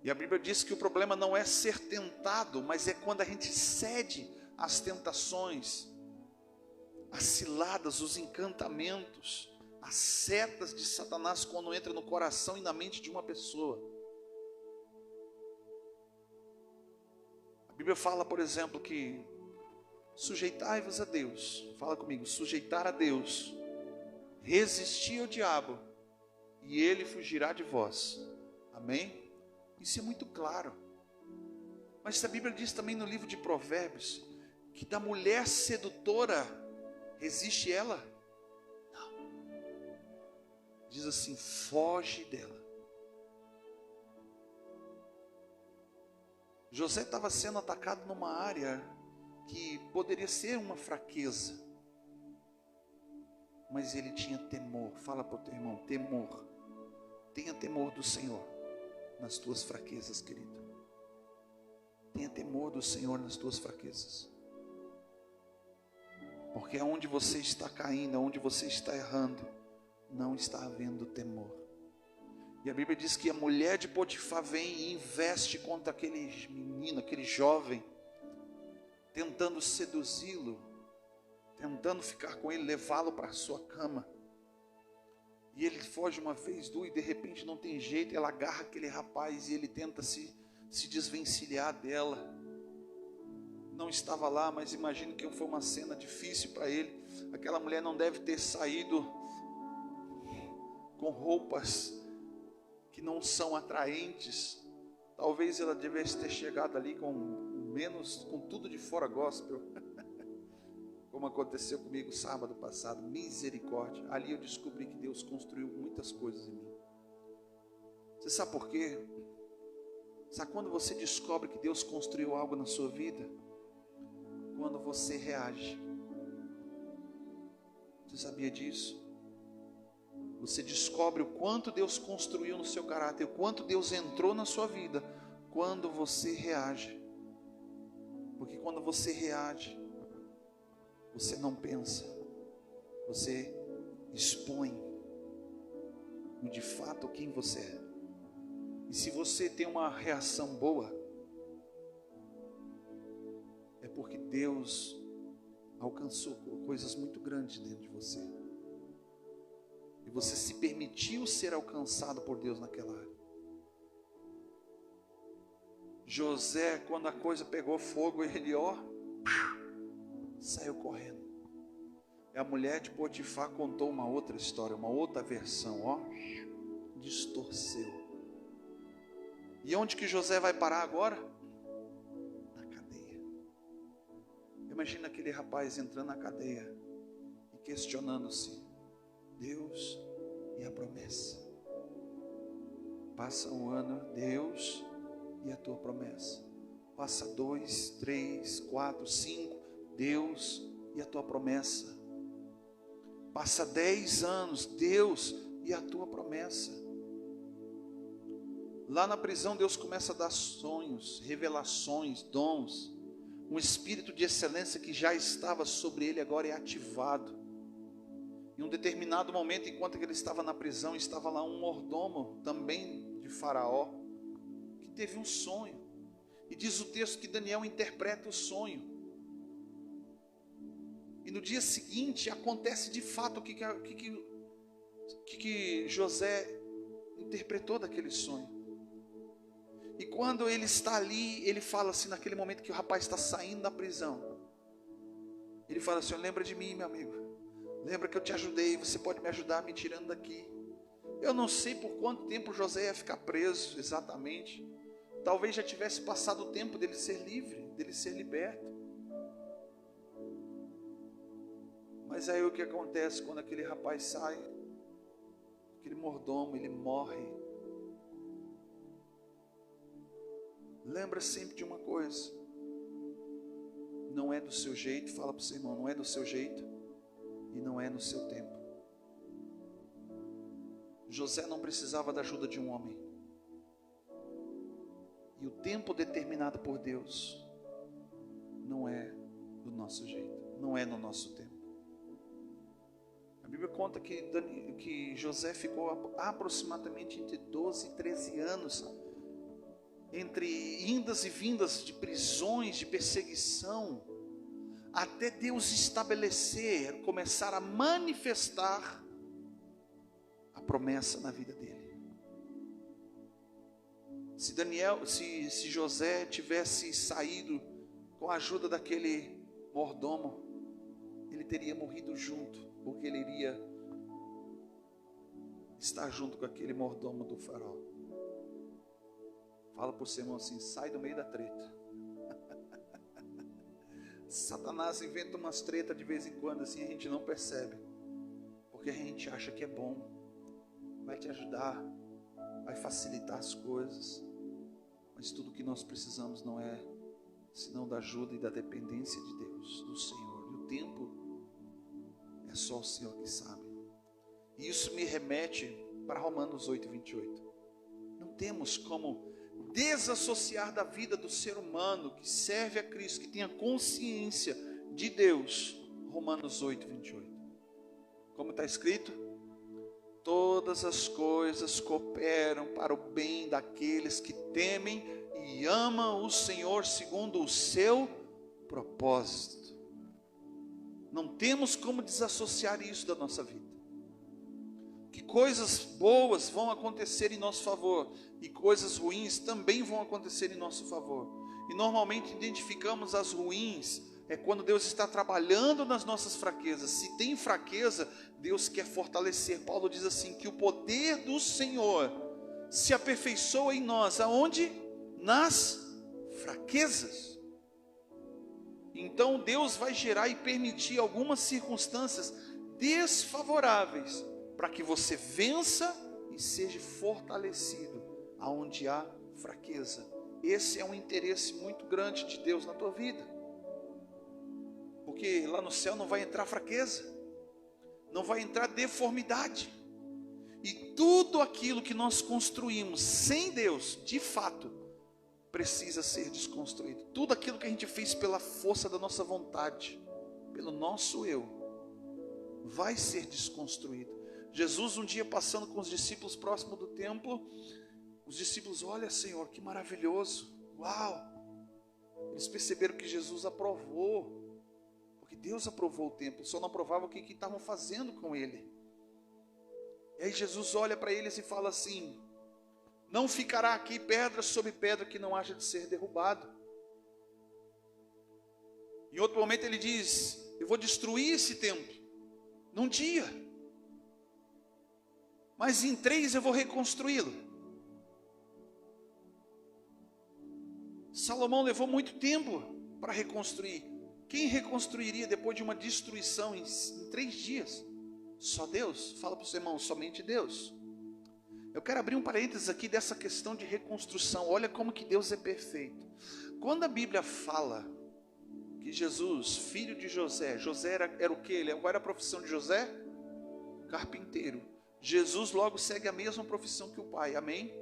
Speaker 1: E a Bíblia diz que o problema não é ser tentado, mas é quando a gente cede às tentações, às ciladas, os encantamentos, as setas de Satanás quando entra no coração e na mente de uma pessoa. A Bíblia fala, por exemplo, que sujeitai-vos a Deus. Fala comigo, sujeitar a Deus. Resistir ao diabo e ele fugirá de vós. Amém? Isso é muito claro. Mas a Bíblia diz também no livro de Provérbios que da mulher sedutora resiste ela? Não. Diz assim, foge dela. José estava sendo atacado numa área que poderia ser uma fraqueza, mas ele tinha temor. Fala para o teu irmão, temor. Tenha temor do Senhor nas tuas fraquezas, querido. Tenha temor do Senhor nas tuas fraquezas. Porque aonde você está caindo, aonde você está errando, não está havendo temor. E a Bíblia diz que a mulher de Potifar vem e investe contra aquele menino, aquele jovem, tentando seduzi-lo, tentando ficar com ele, levá-lo para a sua cama. E ele foge uma vez, duas, e de repente não tem jeito, ela agarra aquele rapaz e ele tenta se desvencilhar dela. Não estava lá, mas imagino que foi uma cena difícil para ele. Aquela mulher não deve ter saído com roupas que não são atraentes. Talvez ela devesse ter chegado ali com tudo de fora gospel. Como aconteceu comigo sábado passado, misericórdia. Ali eu descobri que Deus construiu muitas coisas em mim. Você sabe por quê? Sabe quando você descobre que Deus construiu algo na sua vida? Quando você reage. Você sabia disso? Você descobre o quanto Deus construiu no seu caráter, o quanto Deus entrou na sua vida, quando você reage. Porque quando você reage, você não pensa, você expõe de fato quem você é. E se você tem uma reação boa, é porque Deus alcançou coisas muito grandes dentro de você. E você se permitiu ser alcançado por Deus naquela área. José, quando a coisa pegou fogo, ele saiu correndo. E a mulher de Potifar contou uma outra história, uma outra versão, distorceu. E onde que José vai parar agora? Na cadeia. Imagina aquele rapaz entrando na cadeia e questionando-se: Deus e a promessa. Passa um ano, Deus e a tua promessa. Passa 2, 3, 4, 5, Deus e a tua promessa. Passa 10 anos, Deus e a tua promessa. Lá na prisão Deus começa a dar sonhos, revelações, dons. Um espírito de excelência que já estava sobre ele agora é ativado. Em um determinado momento, enquanto ele estava na prisão, estava lá um mordomo também de Faraó, que teve um sonho. E diz o texto que Daniel interpreta o sonho. E no dia seguinte acontece de fato o que José interpretou daquele sonho. E quando ele está ali, ele fala assim, naquele momento que o rapaz está saindo da prisão, ele fala assim: lembra de mim, meu amigo, lembra que eu te ajudei, você pode me ajudar me tirando daqui. Eu não sei por quanto tempo José ia ficar preso exatamente. Talvez já tivesse passado o tempo dele ser livre, dele ser liberto. Mas aí o que acontece quando aquele rapaz sai? Aquele mordomo, ele morre. Lembra sempre de uma coisa: não é do seu jeito. Fala para o seu irmão: não é do seu jeito e não é no seu tempo. José não precisava da ajuda de um homem. E o tempo determinado por Deus não é do nosso jeito, não é no nosso tempo. A Bíblia conta que José ficou aproximadamente entre 12 e 13 anos, entre indas e vindas de prisões, de perseguição, até Deus estabelecer, começar a manifestar a promessa na vida dele. Se José tivesse saído com a ajuda daquele mordomo, ele teria morrido junto, porque ele iria estar junto com aquele mordomo do faraó. Fala para o seu irmão assim: sai do meio da treta. Satanás inventa umas tretas de vez em quando, assim a gente não percebe, porque a gente acha que é bom, vai te ajudar, vai facilitar as coisas. Mas tudo que nós precisamos não é senão da ajuda e da dependência de Deus, do Senhor. E o tempo é só o Senhor que sabe. E isso me remete para Romanos 8:28. Não temos como desassociar da vida do ser humano que serve a Cristo, que tenha consciência de Deus. Romanos 8:28. Como está escrito: todas as coisas cooperam para o bem daqueles que temem e amam o Senhor segundo o seu propósito. Não temos como desassociar isso da nossa vida. Que que coisas boas vão acontecer em nosso favor e coisas ruins também vão acontecer em nosso favor. E normalmente identificamos as ruins quando Deus está trabalhando nas nossas fraquezas. Se tem fraqueza, Deus quer fortalecer. Paulo diz assim, que o poder do Senhor se aperfeiçoa em nós. Aonde? Nas fraquezas. Então Deus vai gerar e permitir algumas circunstâncias desfavoráveis para que você vença e seja fortalecido aonde há fraqueza. Esse é um interesse muito grande de Deus na tua vida, porque lá no céu não vai entrar fraqueza, não vai entrar deformidade, e tudo aquilo que nós construímos sem Deus, de fato, precisa ser desconstruído. Tudo aquilo que a gente fez pela força da nossa vontade, pelo nosso eu, vai ser desconstruído. Jesus um dia passando com os discípulos próximo do templo, os discípulos, olha Senhor, que maravilhoso, uau, eles perceberam que Jesus aprovou, porque Deus aprovou o templo, só não aprovava o que estavam fazendo com ele. E aí Jesus olha para eles e fala assim, não ficará aqui pedra sobre pedra que não haja de ser derrubado. Em outro momento ele diz, eu vou destruir esse templo num dia, mas em 3 eu vou reconstruí-lo. Salomão levou muito tempo para reconstruir. Quem reconstruiria depois de uma destruição em 3 dias? Só Deus. Fala para os irmãos, somente Deus. Eu quero abrir um parênteses aqui dessa questão de reconstrução. Olha como que Deus é perfeito. Quando a Bíblia fala que Jesus, filho de José, José era o que? Qual era a profissão de José? Carpinteiro. Jesus logo segue a mesma profissão que o pai, amém?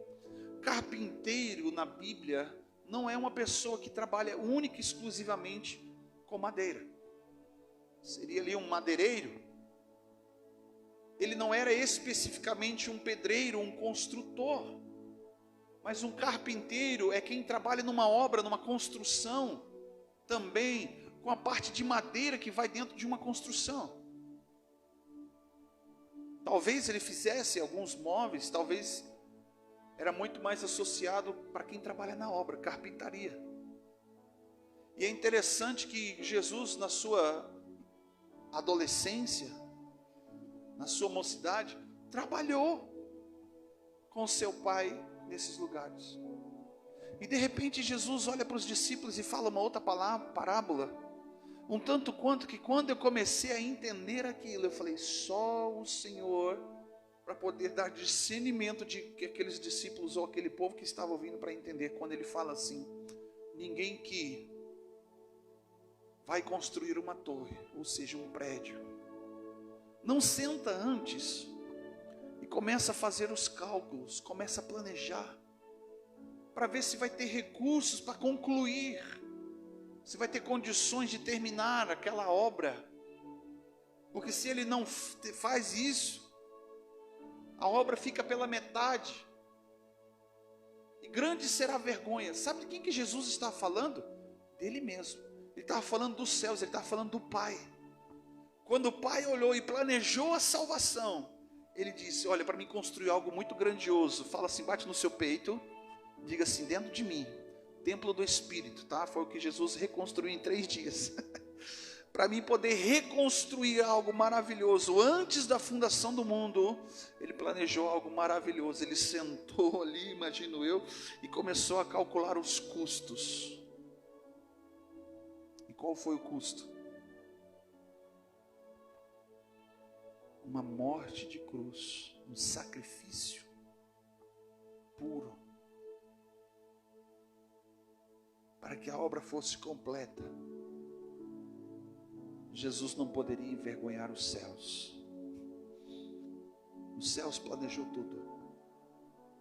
Speaker 1: Carpinteiro na Bíblia não é uma pessoa que trabalha única e exclusivamente com madeira. Seria ali um madeireiro. Ele não era especificamente um pedreiro, um construtor, mas um carpinteiro é quem trabalha numa obra, numa construção, também com a parte de madeira que vai dentro de uma construção. Talvez ele fizesse alguns móveis, talvez era muito mais associado para quem trabalha na obra, carpintaria. E é interessante que Jesus, na sua adolescência, na sua mocidade, trabalhou com seu pai nesses lugares. E de repente Jesus olha para os discípulos e fala uma outra parábola, um tanto quanto que quando eu comecei a entender aquilo, eu falei, só o Senhor para poder dar discernimento de que aqueles discípulos ou aquele povo que estava ouvindo para entender, quando ele fala assim, ninguém que vai construir uma torre, ou seja, um prédio, não senta antes e começa a fazer os cálculos, começa a planejar, para ver se vai ter recursos para concluir, se vai ter condições de terminar aquela obra, porque se ele não faz isso, a obra fica pela metade, e grande será a vergonha. Sabe de quem que Jesus está falando? Dele mesmo. Ele estava falando dos céus, ele estava falando do Pai. Quando o Pai olhou e planejou a salvação, ele disse, olha, para mim construir algo muito grandioso, fala assim, bate no seu peito, diga assim, dentro de mim, templo do Espírito, tá? Foi o que Jesus reconstruiu em 3 dias. Para mim poder reconstruir algo maravilhoso, antes da fundação do mundo, ele planejou algo maravilhoso, ele sentou ali, imagino eu, e começou a calcular os custos. E qual foi o custo? Uma morte de cruz, um sacrifício puro, para que a obra fosse completa. Jesus não poderia envergonhar os céus. Os céus planejou tudo.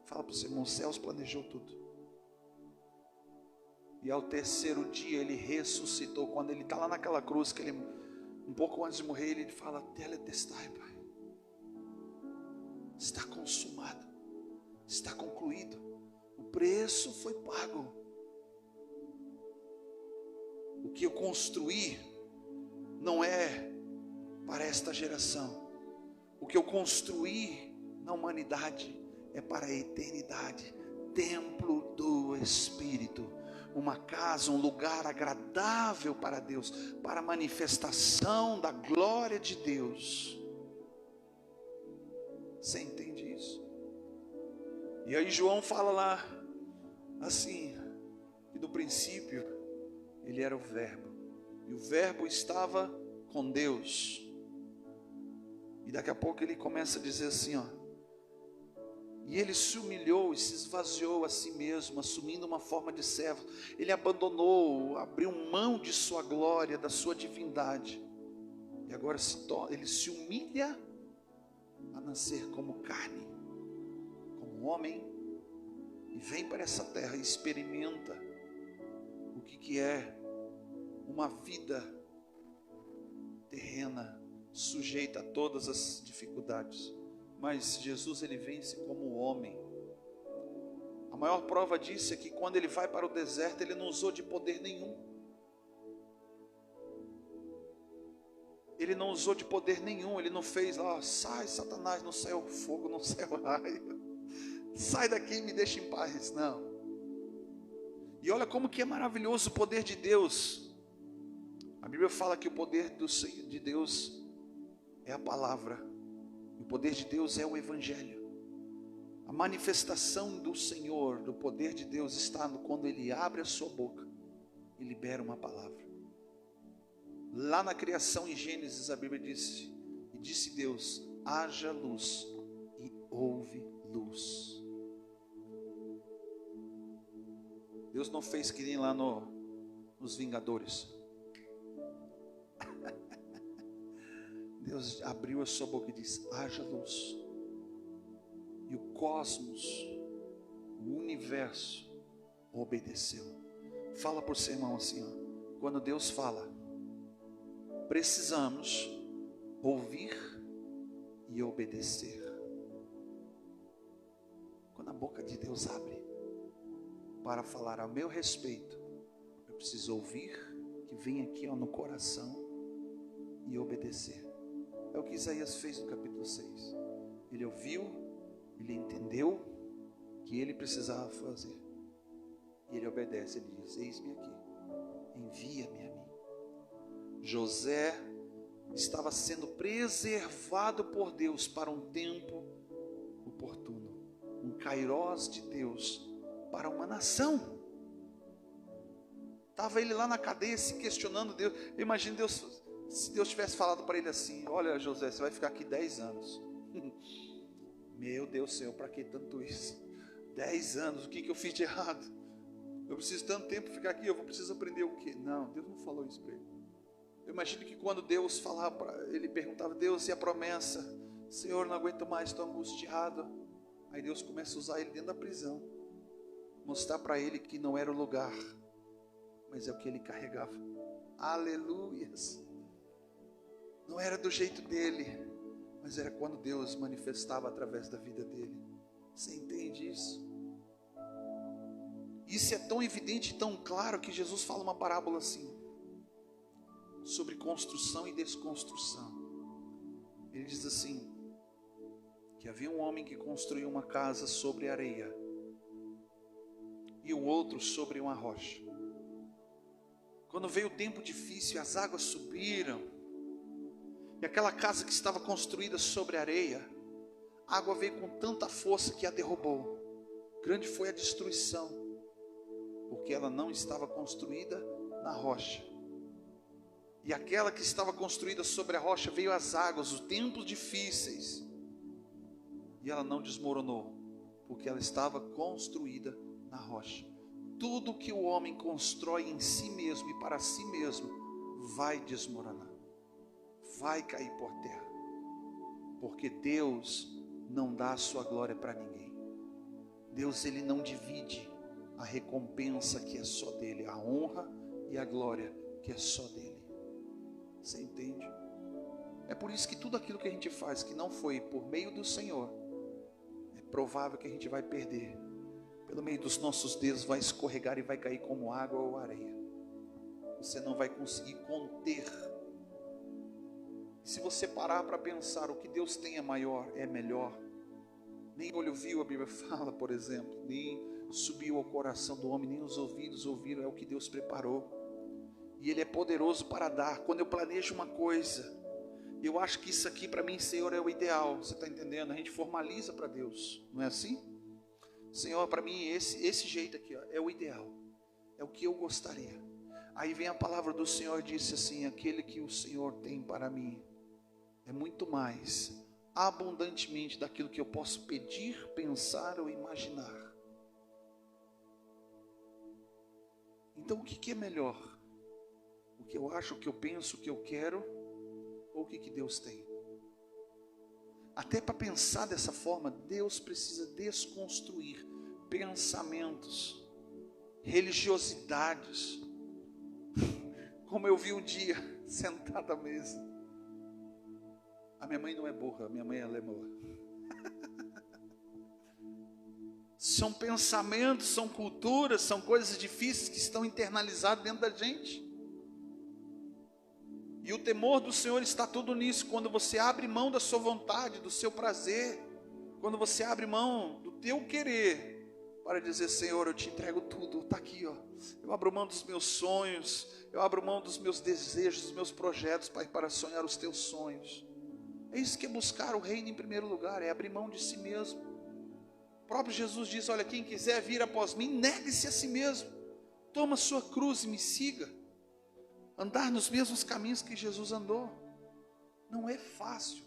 Speaker 1: Fala para o seu irmão, os céus planejou tudo. E ao 3º dia ele ressuscitou. Quando ele está lá naquela cruz, que ele, um pouco antes de morrer, ele fala, tetelestai, Pai. Está consumado. Está concluído. O preço foi pago. O que eu construí não é para esta geração. O que eu construí na humanidade, é para a eternidade. Templo do Espírito, uma casa, um lugar agradável para Deus, para a manifestação da glória de Deus. Você entende isso? E aí João fala lá, assim, que no princípio ele era o verbo, e o verbo estava com Deus. E daqui a pouco ele começa a dizer assim, ó: e ele se humilhou e se esvaziou a si mesmo, assumindo uma forma de servo. Ele abandonou, abriu mão de sua glória, da sua divindade. E agora ele se humilha a nascer como carne, como homem, e vem para essa terra e experimenta o que é uma vida terrena, sujeita a todas as dificuldades. Mas Jesus, ele vence como homem. A maior prova disso é que quando ele vai para o deserto, ele não usou de poder nenhum. Ele não usou de poder nenhum. Ele não fez lá, sai Satanás, no céu fogo, no céu raio, sai daqui e me deixa em paz. Não. E olha como que é maravilhoso o poder de Deus. A Bíblia fala que o poder de Deus é a palavra. O poder de Deus é o Evangelho. A manifestação do Senhor, do poder de Deus, está quando Ele abre a sua boca e libera uma palavra. Lá na criação, em Gênesis, a Bíblia disse: e disse Deus, haja luz, e houve luz. Deus não fez que nem lá nos Vingadores. Deus abriu a sua boca e disse: haja luz. E o cosmos, o universo, obedeceu. Fala por seu irmão assim, ó: quando Deus fala, precisamos ouvir e obedecer. Quando a boca de Deus abre para falar a meu respeito, eu preciso ouvir, que vem aqui, ó, no coração, e obedecer. É o que Isaías fez no capítulo 6. Ele ouviu, ele entendeu que ele precisava fazer, e ele obedece. Ele diz: eis-me aqui, envia-me a mim. José estava sendo preservado por Deus para um tempo oportuno, um kairós de Deus para uma nação. Estava ele lá na cadeia se questionando Deus. Eu imagino Deus, se Deus tivesse falado para ele assim: olha José, você vai ficar aqui 10 anos. Meu Deus, Senhor, para que tanto isso? 10 anos, o que eu fiz de errado? Eu preciso tanto tempo ficar aqui, eu preciso aprender o quê? Não, Deus não falou isso para ele. Eu imagino que quando Deus falava para ele, perguntava: Deus, e a promessa? Senhor, não aguento mais, estou angustiado. Aí Deus começa a usar ele dentro da prisão, mostrar para ele que não era o lugar, mas é o que ele carregava. Aleluias. Não era do jeito dele, mas era quando Deus manifestava através da vida dele. Você entende isso? Isso é tão evidente e tão claro que Jesus fala uma parábola assim, sobre construção e desconstrução. Ele diz assim, que havia um homem que construiu uma casa sobre areia e o outro sobre uma rocha. Quando veio o tempo difícil, as águas subiram, e aquela casa que estava construída sobre areia, a água veio com tanta força que a derrubou. Grande foi a destruição, porque ela não estava construída na rocha. E aquela que estava construída sobre a rocha, veio as águas, os tempos difíceis, e ela não desmoronou, porque ela estava construída na rocha. Tudo que o homem constrói em si mesmo e para si mesmo, vai desmoronar, vai cair por terra, porque Deus não dá a sua glória para ninguém. Deus, ele não divide a recompensa que é só dele, a honra e a glória que é só dele. Você entende? É por isso que tudo aquilo que a gente faz que não foi por meio do Senhor, é provável que a gente vai perder. Pelo meio dos nossos dedos vai escorregar e vai cair como água ou areia. Você não vai conseguir conter. Se você parar para pensar, o que Deus tem é maior, é melhor, Nem olho viu, a Bíblia fala, por exemplo, nem subiu ao coração do homem, nem os ouvidos ouviram, é o que Deus preparou. E Ele é poderoso para dar. Quando eu planejo uma coisa, eu acho que isso aqui para mim, Senhor, é o ideal. Você está entendendo? A gente formaliza para Deus, não é assim? Senhor, para mim esse jeito aqui, ó, é o ideal, é o que eu gostaria. Aí vem a palavra do Senhor e disse assim: aquele que o Senhor tem para mim é muito mais, abundantemente daquilo que eu posso pedir, pensar ou imaginar. Então o que é melhor? O que eu acho, o que eu penso, o que eu quero, ou o que Deus tem? Até para pensar dessa forma, Deus precisa desconstruir pensamentos, religiosidades. Como eu vi um dia, sentado à mesa, a minha mãe não é burra, a minha mãe ela é boa. São pensamentos, são culturas, são coisas difíceis que estão internalizadas dentro da gente. E o temor do Senhor está tudo nisso. Quando você abre mão da sua vontade, do seu prazer, quando você abre mão do teu querer, para dizer: Senhor, eu te entrego tudo, está aqui, ó. Eu abro mão dos meus sonhos, eu abro mão dos meus desejos, dos meus projetos, Pai, para sonhar os teus sonhos. É isso que é buscar o reino em primeiro lugar, é abrir mão de si mesmo. O próprio Jesus diz: olha, quem quiser vir após mim, negue-se a si mesmo, toma sua cruz e me siga. Andar nos mesmos caminhos que Jesus andou não é fácil.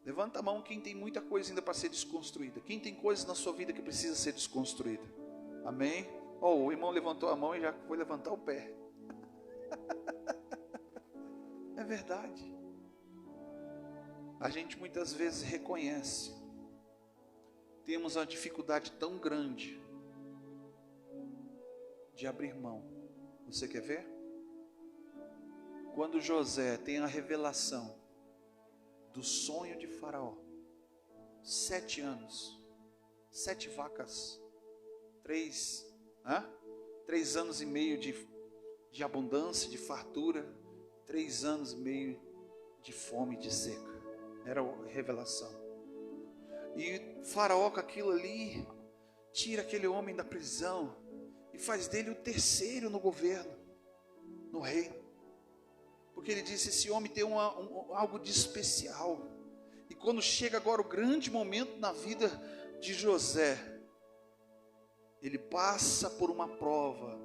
Speaker 1: Levanta a mão quem tem muita coisa ainda para ser desconstruída. Quem tem coisas na sua vida que precisa ser desconstruída. Amém? O irmão levantou a mão e já foi levantar o pé. É verdade. A gente muitas vezes reconhece. Temos uma dificuldade tão grande de abrir mão. Você quer ver? Quando José tem a revelação do sonho de Faraó, 7 anos, 7 vacas, 3 anos e meio de abundância, de fartura, 3 anos e meio de fome, de seca. Era a revelação. E Faraó com aquilo ali, tira aquele homem da prisão e faz dele o terceiro no governo, no reino. Porque ele disse: esse homem tem algo de especial. E quando chega agora o grande momento na vida de José, ele passa por uma prova,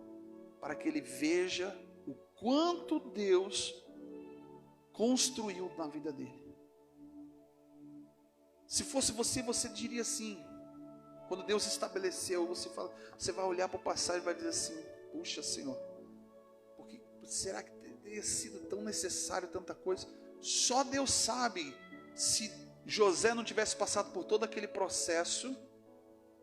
Speaker 1: para que ele veja o quanto Deus construiu na vida dele. Se fosse você, você diria assim, quando Deus estabeleceu, você vai olhar para o passado e vai dizer assim: puxa, Senhor, porque será que teria sido tão necessário tanta coisa? Só Deus sabe. Se José não tivesse passado por todo aquele processo,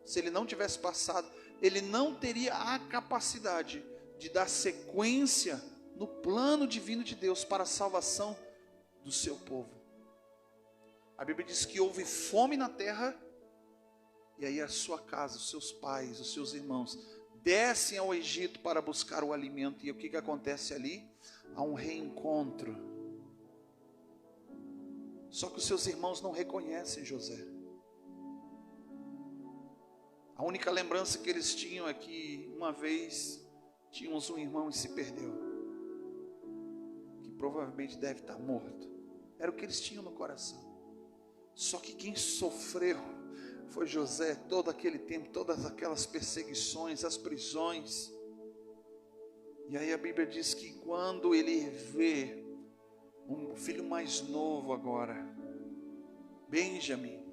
Speaker 1: se ele não tivesse passado, ele não teria a capacidade de dar sequência no plano divino de Deus para a salvação do seu povo. A Bíblia diz que houve fome na terra, e aí a sua casa, os seus pais, os seus irmãos descem ao Egito para buscar o alimento. E o que acontece ali? Há um reencontro. Só que os seus irmãos não reconhecem José. A única lembrança que eles tinham é que uma vez tínhamos um irmão e se perdeu, que provavelmente deve estar morto. Era o que eles tinham no coração. Só que quem sofreu foi José todo aquele tempo, todas aquelas perseguições, as prisões. E aí a Bíblia diz que quando ele vê um filho mais novo agora, Benjamim,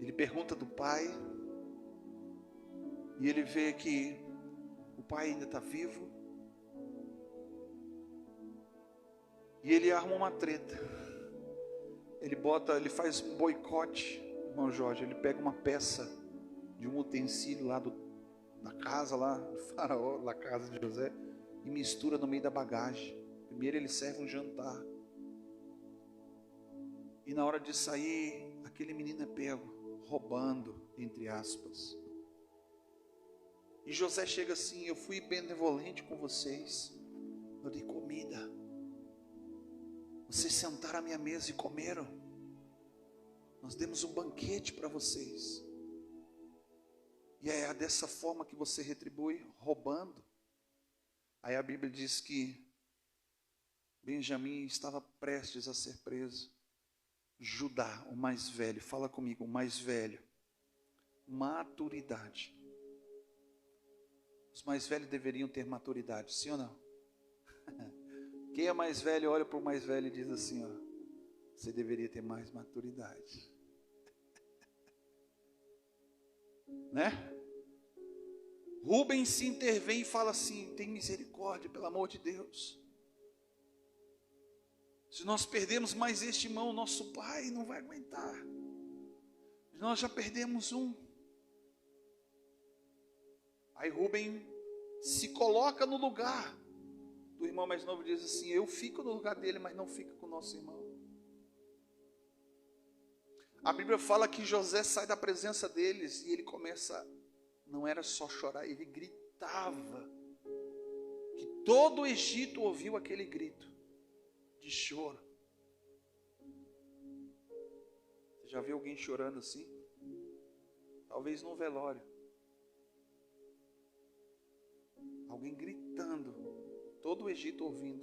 Speaker 1: ele pergunta do pai, e ele vê que o pai ainda está vivo, e ele arma uma treta. Ele faz um boicote, irmão Jorge. Ele pega uma peça de um utensílio lá da casa lá do Faraó, da casa de José, e mistura no meio da bagagem. Primeiro ele serve um jantar, e na hora de sair, aquele menino é pego roubando, entre aspas. E José chega assim: eu fui benevolente com vocês, eu dei comida, vocês sentaram à minha mesa e comeram, Nós demos um banquete para vocês. E é dessa forma que você retribui, roubando. Aí a Bíblia diz que Benjamim estava prestes a ser preso. Judá, o mais velho, fala comigo, o mais velho. Maturidade. Os mais velhos deveriam ter maturidade, sim ou não? Quem é mais velho olha para o mais velho e diz assim, ó, você deveria ter mais maturidade. Né? Rubens se intervém e fala assim, tem misericórdia, pelo amor de Deus. Se nós perdemos mais este irmão, nosso pai não vai aguentar. Nós já perdemos um. Aí Rubem se coloca no lugar do irmão mais novo e diz assim, eu fico no lugar dele, mas não fica com o nosso irmão. A Bíblia fala que José sai da presença deles e ele começa, não era só chorar, ele gritava. Que todo o Egito ouviu aquele grito de choro. Você já viu alguém chorando assim? Talvez num velório. Alguém gritando, todo o Egito ouvindo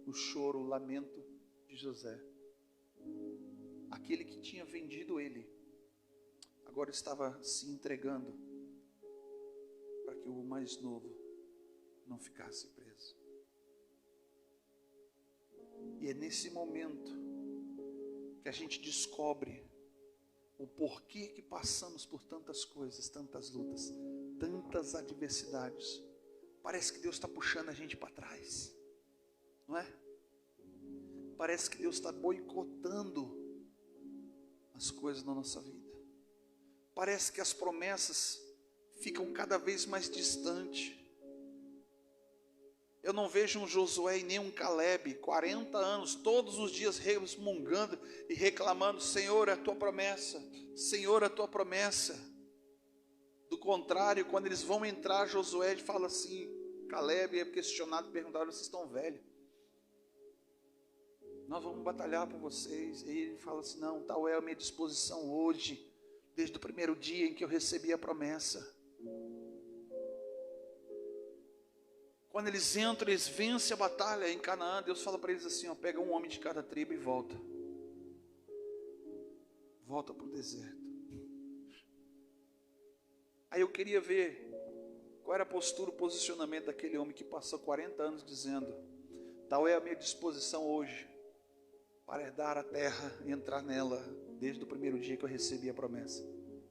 Speaker 1: o choro, o lamento de José. Aquele que tinha vendido ele, agora estava se entregando para que o mais novo não ficasse preso. E é nesse momento que a gente descobre o porquê que passamos por tantas coisas, tantas lutas, tantas adversidades. Parece que Deus está puxando a gente para trás, não é? Parece que Deus está boicotando as coisas na nossa vida. Parece que as promessas ficam cada vez mais distantes. Eu não vejo um Josué e nem um Caleb, 40 anos, todos os dias resmungando e reclamando, Senhor, é a tua promessa, Senhor, é a tua promessa. Do contrário, quando eles vão entrar, Josué fala assim, Caleb é questionado, perguntaram, vocês estão velhos? Nós vamos batalhar por vocês. E ele fala assim, não, tal é a minha disposição hoje, desde o primeiro dia em que eu recebi a promessa. Quando eles entram, eles vencem a batalha em Canaã, Deus fala para eles assim, ó, pega um homem de cada tribo e volta. Volta para o deserto. Aí eu queria ver qual era a postura, o posicionamento daquele homem que passou 40 anos dizendo, tal é a minha disposição hoje, para herdar a terra e entrar nela, desde o primeiro dia que eu recebi a promessa.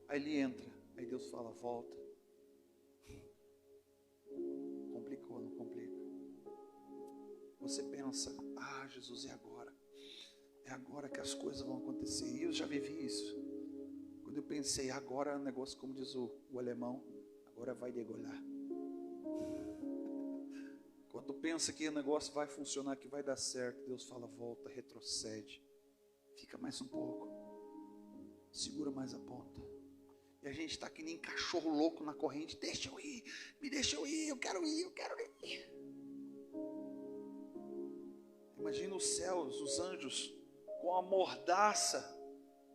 Speaker 1: Aí ele entra, aí Deus fala, volta. Complicou, não complica? Você pensa, Jesus, é agora que as coisas vão acontecer. E eu já vivi isso. Quando eu pensei, agora é um negócio, como diz o alemão, agora vai degolhar. Quando pensa que o negócio vai funcionar, que vai dar certo, Deus fala, volta, retrocede. Fica mais um pouco. Segura mais a ponta. E a gente está que nem cachorro louco na corrente. Deixa eu ir, me deixa eu ir, eu quero ir. Imagina os céus, os anjos, com a mordaça,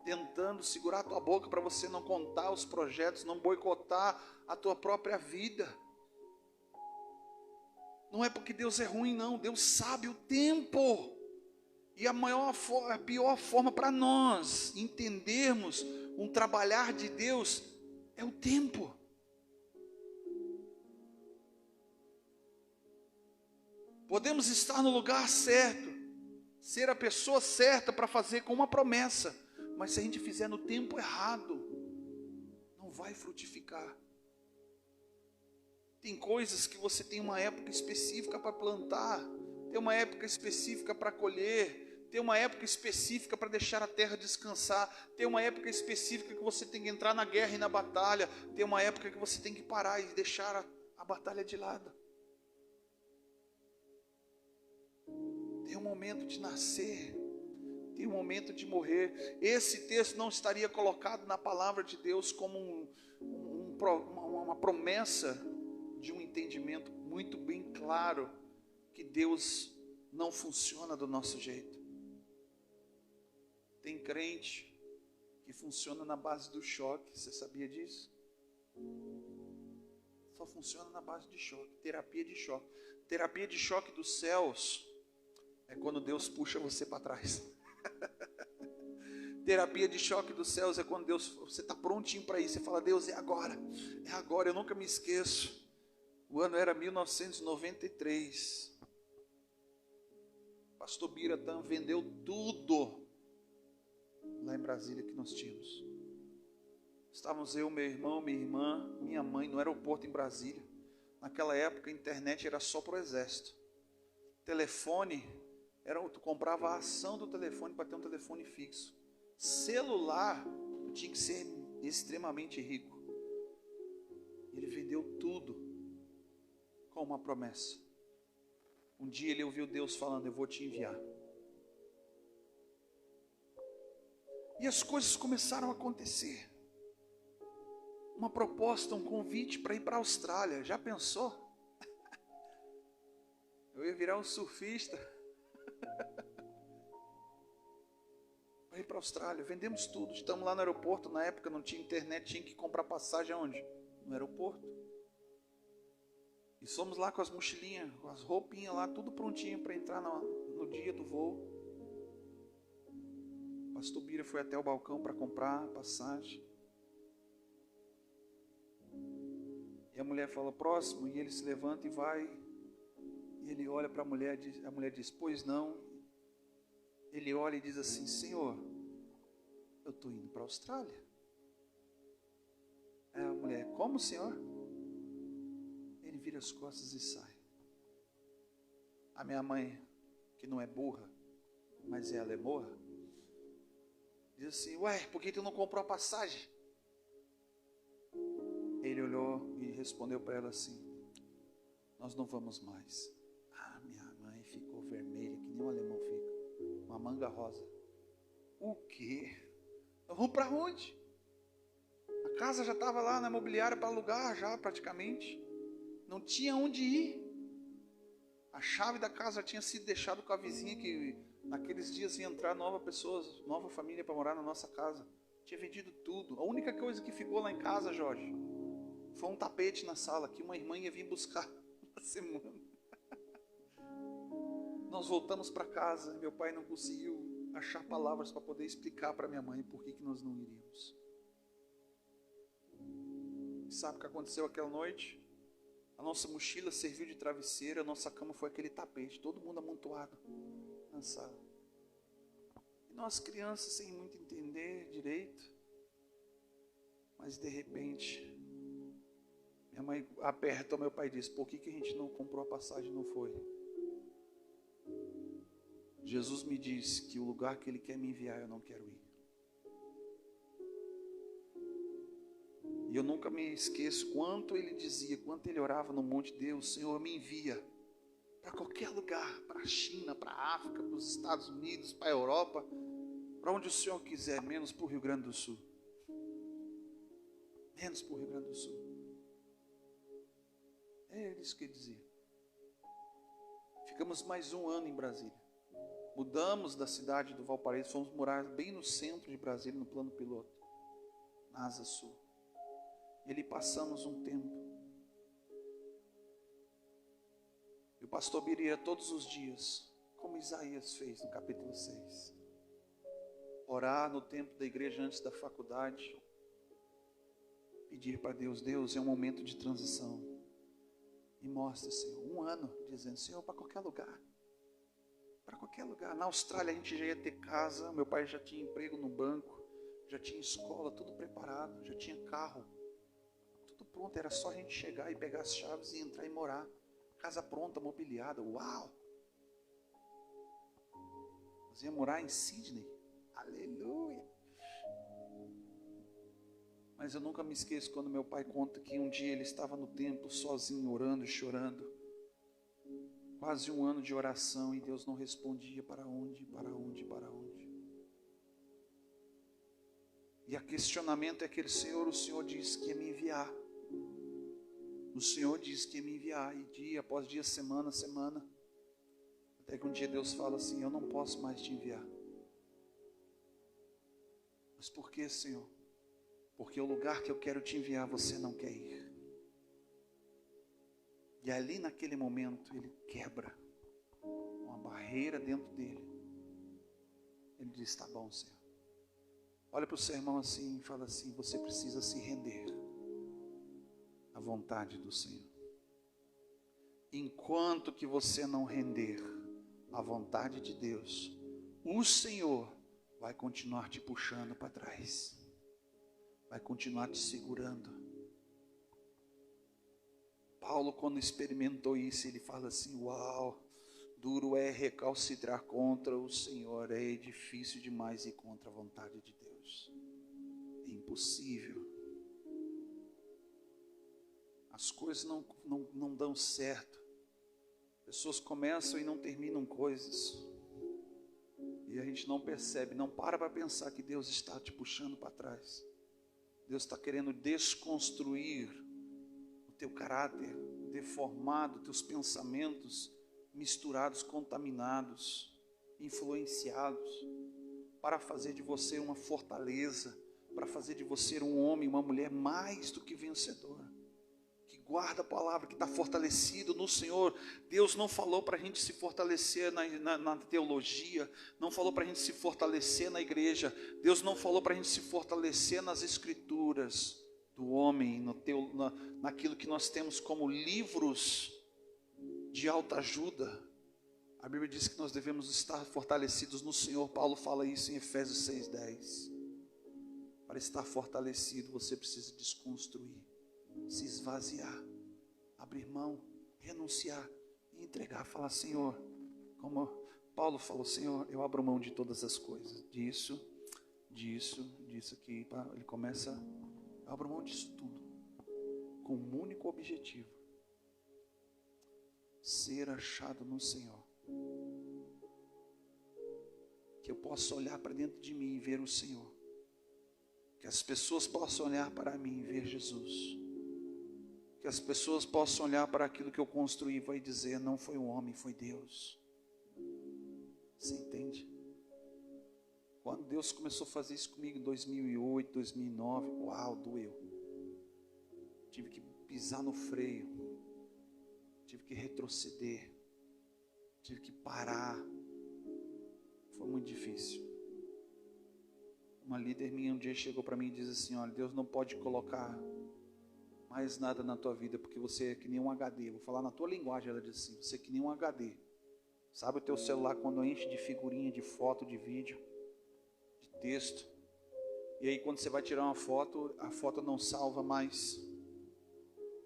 Speaker 1: tentando segurar a tua boca para você não contar os projetos, não boicotar a tua própria vida. Não é porque Deus é ruim, não. Deus sabe o tempo. E a pior forma para nós entendermos um trabalhar de Deus é o tempo. Podemos estar no lugar certo, ser a pessoa certa para fazer com uma promessa, mas se a gente fizer no tempo errado, não vai frutificar. Tem coisas que você tem uma época específica para plantar, tem uma época específica para colher, tem uma época específica para deixar a terra descansar, tem uma época específica que você tem que entrar na guerra e na batalha, tem uma época que você tem que parar e deixar a batalha de lado. Tem um momento de nascer, tem um momento de morrer. Esse texto não estaria colocado na palavra de Deus como uma promessa de um entendimento muito bem claro que Deus não funciona do nosso jeito. Tem crente que funciona na base do choque. Você sabia disso? Só funciona na base de choque. Terapia de choque. Terapia de choque dos céus é quando Deus puxa você para trás. Terapia de choque dos céus é quando Deus, você está prontinho para ir. Você fala, Deus, é agora. É agora, eu nunca me esqueço. O ano era 1993. Pastor Biratã vendeu tudo lá em Brasília que nós tínhamos. Estávamos eu, meu irmão, minha irmã, minha mãe no aeroporto em Brasília. Naquela época a internet era só para o exército. Telefone, tu comprava a ação do telefone para ter um telefone fixo. Celular, tu tinha que ser extremamente rico. Ele vendeu tudo com uma promessa. Um dia ele ouviu Deus falando, eu vou te enviar. E as coisas começaram a acontecer. Uma proposta, um convite para ir para a Austrália. Já pensou? Eu ia virar um surfista. Para ir para a Austrália. Vendemos tudo. Estamos lá no aeroporto. Na época não tinha internet. Tinha que comprar passagem aonde? No aeroporto. E fomos lá com as mochilinhas, com as roupinhas lá, tudo prontinho para entrar no dia do voo. O pastor Bira foi até o balcão para comprar a passagem. E a mulher fala, próximo, e ele se levanta e vai. E ele olha para a mulher diz, pois não. Ele olha e diz assim, Senhor, eu estou indo para a Austrália. Aí a mulher, como, Senhor? Ele vira as costas e sai. A minha mãe, que não é burra, mas ela é morra, diz assim, ué, por que tu não comprou a passagem? Ele olhou e respondeu para ela assim, nós não vamos mais. Ah, minha mãe ficou vermelha, que nem um alemão fica, uma manga rosa. O quê? Vamos para onde? A casa já estava lá na imobiliária para alugar já praticamente. Não tinha onde ir. A chave da casa tinha sido deixada com a vizinha que naqueles dias ia entrar nova família para morar na nossa casa. Tinha vendido tudo. A única coisa que ficou lá em casa, Jorge, foi um tapete na sala que uma irmã ia vir buscar na semana. Nós voltamos para casa. Meu pai não conseguiu achar palavras para poder explicar para minha mãe por que nós não iríamos. Sabe o que aconteceu aquela noite? A nossa mochila serviu de travesseiro, a nossa cama foi aquele tapete, todo mundo amontoado na sala. E nós crianças sem muito entender direito, mas de repente, minha mãe apertou meu pai e disse, por que a gente não comprou a passagem e não foi? Jesus me disse que o lugar que Ele quer me enviar eu não quero ir. E eu nunca me esqueço quanto ele dizia, quanto ele orava no monte de Deus, Senhor, me envia para qualquer lugar, para a China, para a África, para os Estados Unidos, para a Europa, para onde o Senhor quiser, menos para o Rio Grande do Sul. Menos para o Rio Grande do Sul. É isso que ele dizia. Ficamos mais um ano em Brasília. Mudamos da cidade do Valparaíso, fomos morar bem no centro de Brasília, no plano piloto, na Asa Sul. E ali passamos um tempo. E o pastor Bira ia todos os dias, como Isaías fez no capítulo 6. Orar no tempo da igreja antes da faculdade. Pedir para Deus, Deus, é um momento de transição. E mostra, Senhor, um ano dizendo, Senhor, para qualquer lugar. Para qualquer lugar. Na Austrália a gente já ia ter casa, meu pai já tinha emprego no banco, já tinha escola, tudo preparado, já tinha carro. Pronto, era só a gente chegar e pegar as chaves e entrar e morar. Casa pronta, mobiliada, uau! Nós íamos morar em Sydney, aleluia! Mas eu nunca me esqueço quando meu pai conta que um dia ele estava no templo sozinho, orando e chorando. Quase um ano de oração e Deus não respondia para onde, para onde, para onde. E a questionamento é aquele, Senhor, o Senhor disse que ia me enviar. O Senhor disse que ia me enviar, e dia após dia, semana a semana, até que um dia Deus fala assim, eu não posso mais te enviar. Mas por que, Senhor? Porque o lugar que eu quero te enviar, você não quer ir. E ali naquele momento, ele quebra uma barreira dentro dele. Ele diz, tá bom, Senhor. Olha para o seu irmão assim e fala assim, você precisa se render à vontade do Senhor. Enquanto que você não render à vontade de Deus, o Senhor vai continuar te puxando para trás. Vai continuar te segurando. Paulo, quando experimentou isso, ele fala assim, uau, duro é recalcitrar contra o Senhor, é difícil demais ir contra a vontade de Deus. É impossível. As coisas não dão certo. Pessoas começam e não terminam coisas. E a gente não percebe, não para pensar que Deus está te puxando para trás. Deus está querendo desconstruir o teu caráter, deformado, teus pensamentos misturados, contaminados, influenciados, para fazer de você uma fortaleza, para fazer de você um homem, uma mulher mais do que vencedora, que guarda a palavra, que está fortalecido no Senhor. Deus não falou para a gente se fortalecer na teologia, não falou para a gente se fortalecer na igreja, Deus não falou para a gente se fortalecer nas escrituras do homem, naquilo que nós temos como livros de autoajuda. A Bíblia diz que nós devemos estar fortalecidos no Senhor. Paulo fala isso em Efésios 6:10. Para estar fortalecido, você precisa desconstruir, se esvaziar, abrir mão, renunciar e entregar. Falar, Senhor, como Paulo falou, Senhor, eu abro mão de todas as coisas, disso aqui. Ele começa, eu abro mão disso tudo, com um único objetivo: ser achado no Senhor. Que eu possa olhar para dentro de mim e ver o Senhor. Que as pessoas possam olhar para mim e ver Jesus. Que as pessoas possam olhar para aquilo que eu construí e vai dizer, não foi um homem, foi Deus. Você entende? Quando Deus começou a fazer isso comigo em 2008, 2009, uau, doeu. Tive que pisar no freio. Tive que retroceder. Tive que parar. Foi muito difícil. Uma líder minha um dia chegou para mim e disse assim, olha, Deus não pode colocar mais nada na tua vida, porque você é que nem um HD. Vou falar na tua linguagem, ela disse assim, você é que nem um HD. Sabe o teu celular quando enche de figurinha, de foto, de vídeo, de texto? E aí quando você vai tirar uma foto, a foto não salva mais.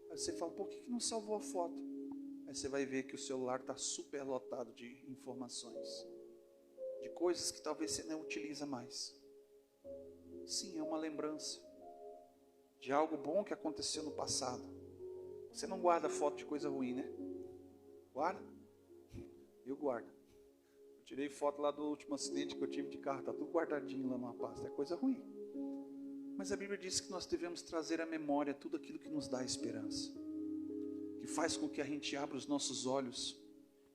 Speaker 1: Aí você fala, por que não salvou a foto? Aí você vai ver que o celular está super lotado de informações, de coisas que talvez você não utiliza mais. Sim, é uma lembrança de algo bom que aconteceu no passado. Você não guarda foto de coisa ruim, né? Guarda? Eu guardo. Eu tirei foto lá do último acidente que eu tive de carro, está tudo guardadinho lá numa pasta, é coisa ruim. Mas a Bíblia diz que nós devemos trazer à memória tudo aquilo que nos dá esperança, que faz com que a gente abra os nossos olhos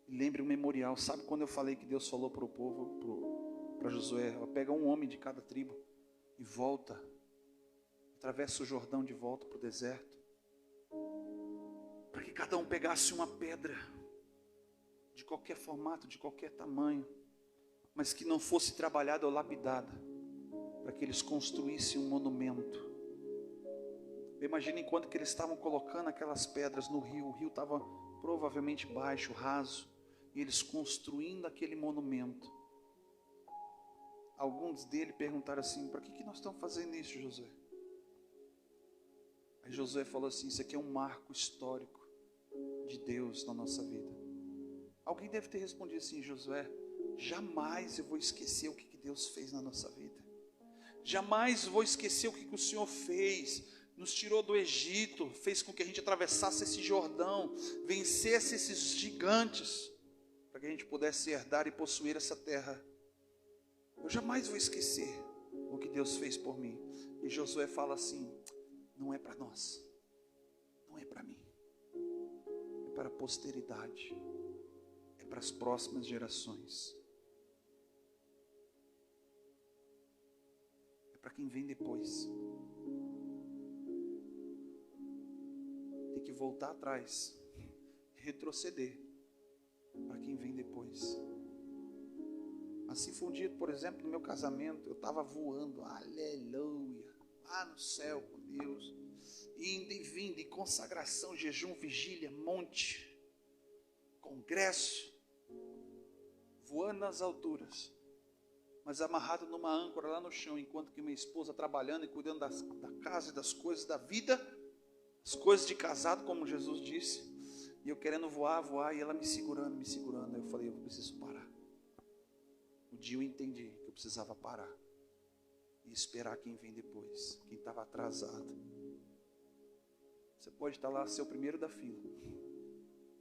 Speaker 1: e lembre o memorial. Sabe quando eu falei que Deus falou para o povo, para Josué, pega um homem de cada tribo e volta, atravessa o Jordão de volta para o deserto, para que cada um pegasse uma pedra, de qualquer formato, de qualquer tamanho, mas que não fosse trabalhada ou lapidada, para que eles construíssem um monumento. Imagina enquanto que eles estavam colocando aquelas pedras no rio, o rio estava provavelmente baixo, raso, e eles construindo aquele monumento. Alguns deles perguntaram assim, para que nós estamos fazendo isso, Josué? Aí Josué falou assim, isso aqui é um marco histórico de Deus na nossa vida. Alguém deve ter respondido assim, Josué, jamais eu vou esquecer o que Deus fez na nossa vida. Jamais vou esquecer o que o Senhor fez. Nos tirou do Egito, fez com que a gente atravessasse esse Jordão, vencesse esses gigantes, para que a gente pudesse herdar e possuir essa terra. Eu jamais vou esquecer o que Deus fez por mim. E Josué fala assim, não é para nós, não é para mim, é para a posteridade, é para as próximas gerações. para quem vem depois. Tem que voltar atrás, retroceder para quem vem depois. Assim foi um dia, por exemplo, no meu casamento, eu estava voando, aleluia, lá no céu com Deus, indo e vindo, em consagração, jejum, vigília, monte, congresso, voando nas alturas, mas amarrado numa âncora lá no chão, enquanto que minha esposa trabalhando e cuidando da casa e das coisas da vida, as coisas de casado, como Jesus disse, e eu querendo voar, e ela me segurando, aí eu falei, eu preciso parar. Um dia eu entendi que eu precisava parar e esperar quem vem depois, quem estava atrasado. Você pode estar lá, ser o primeiro da fila.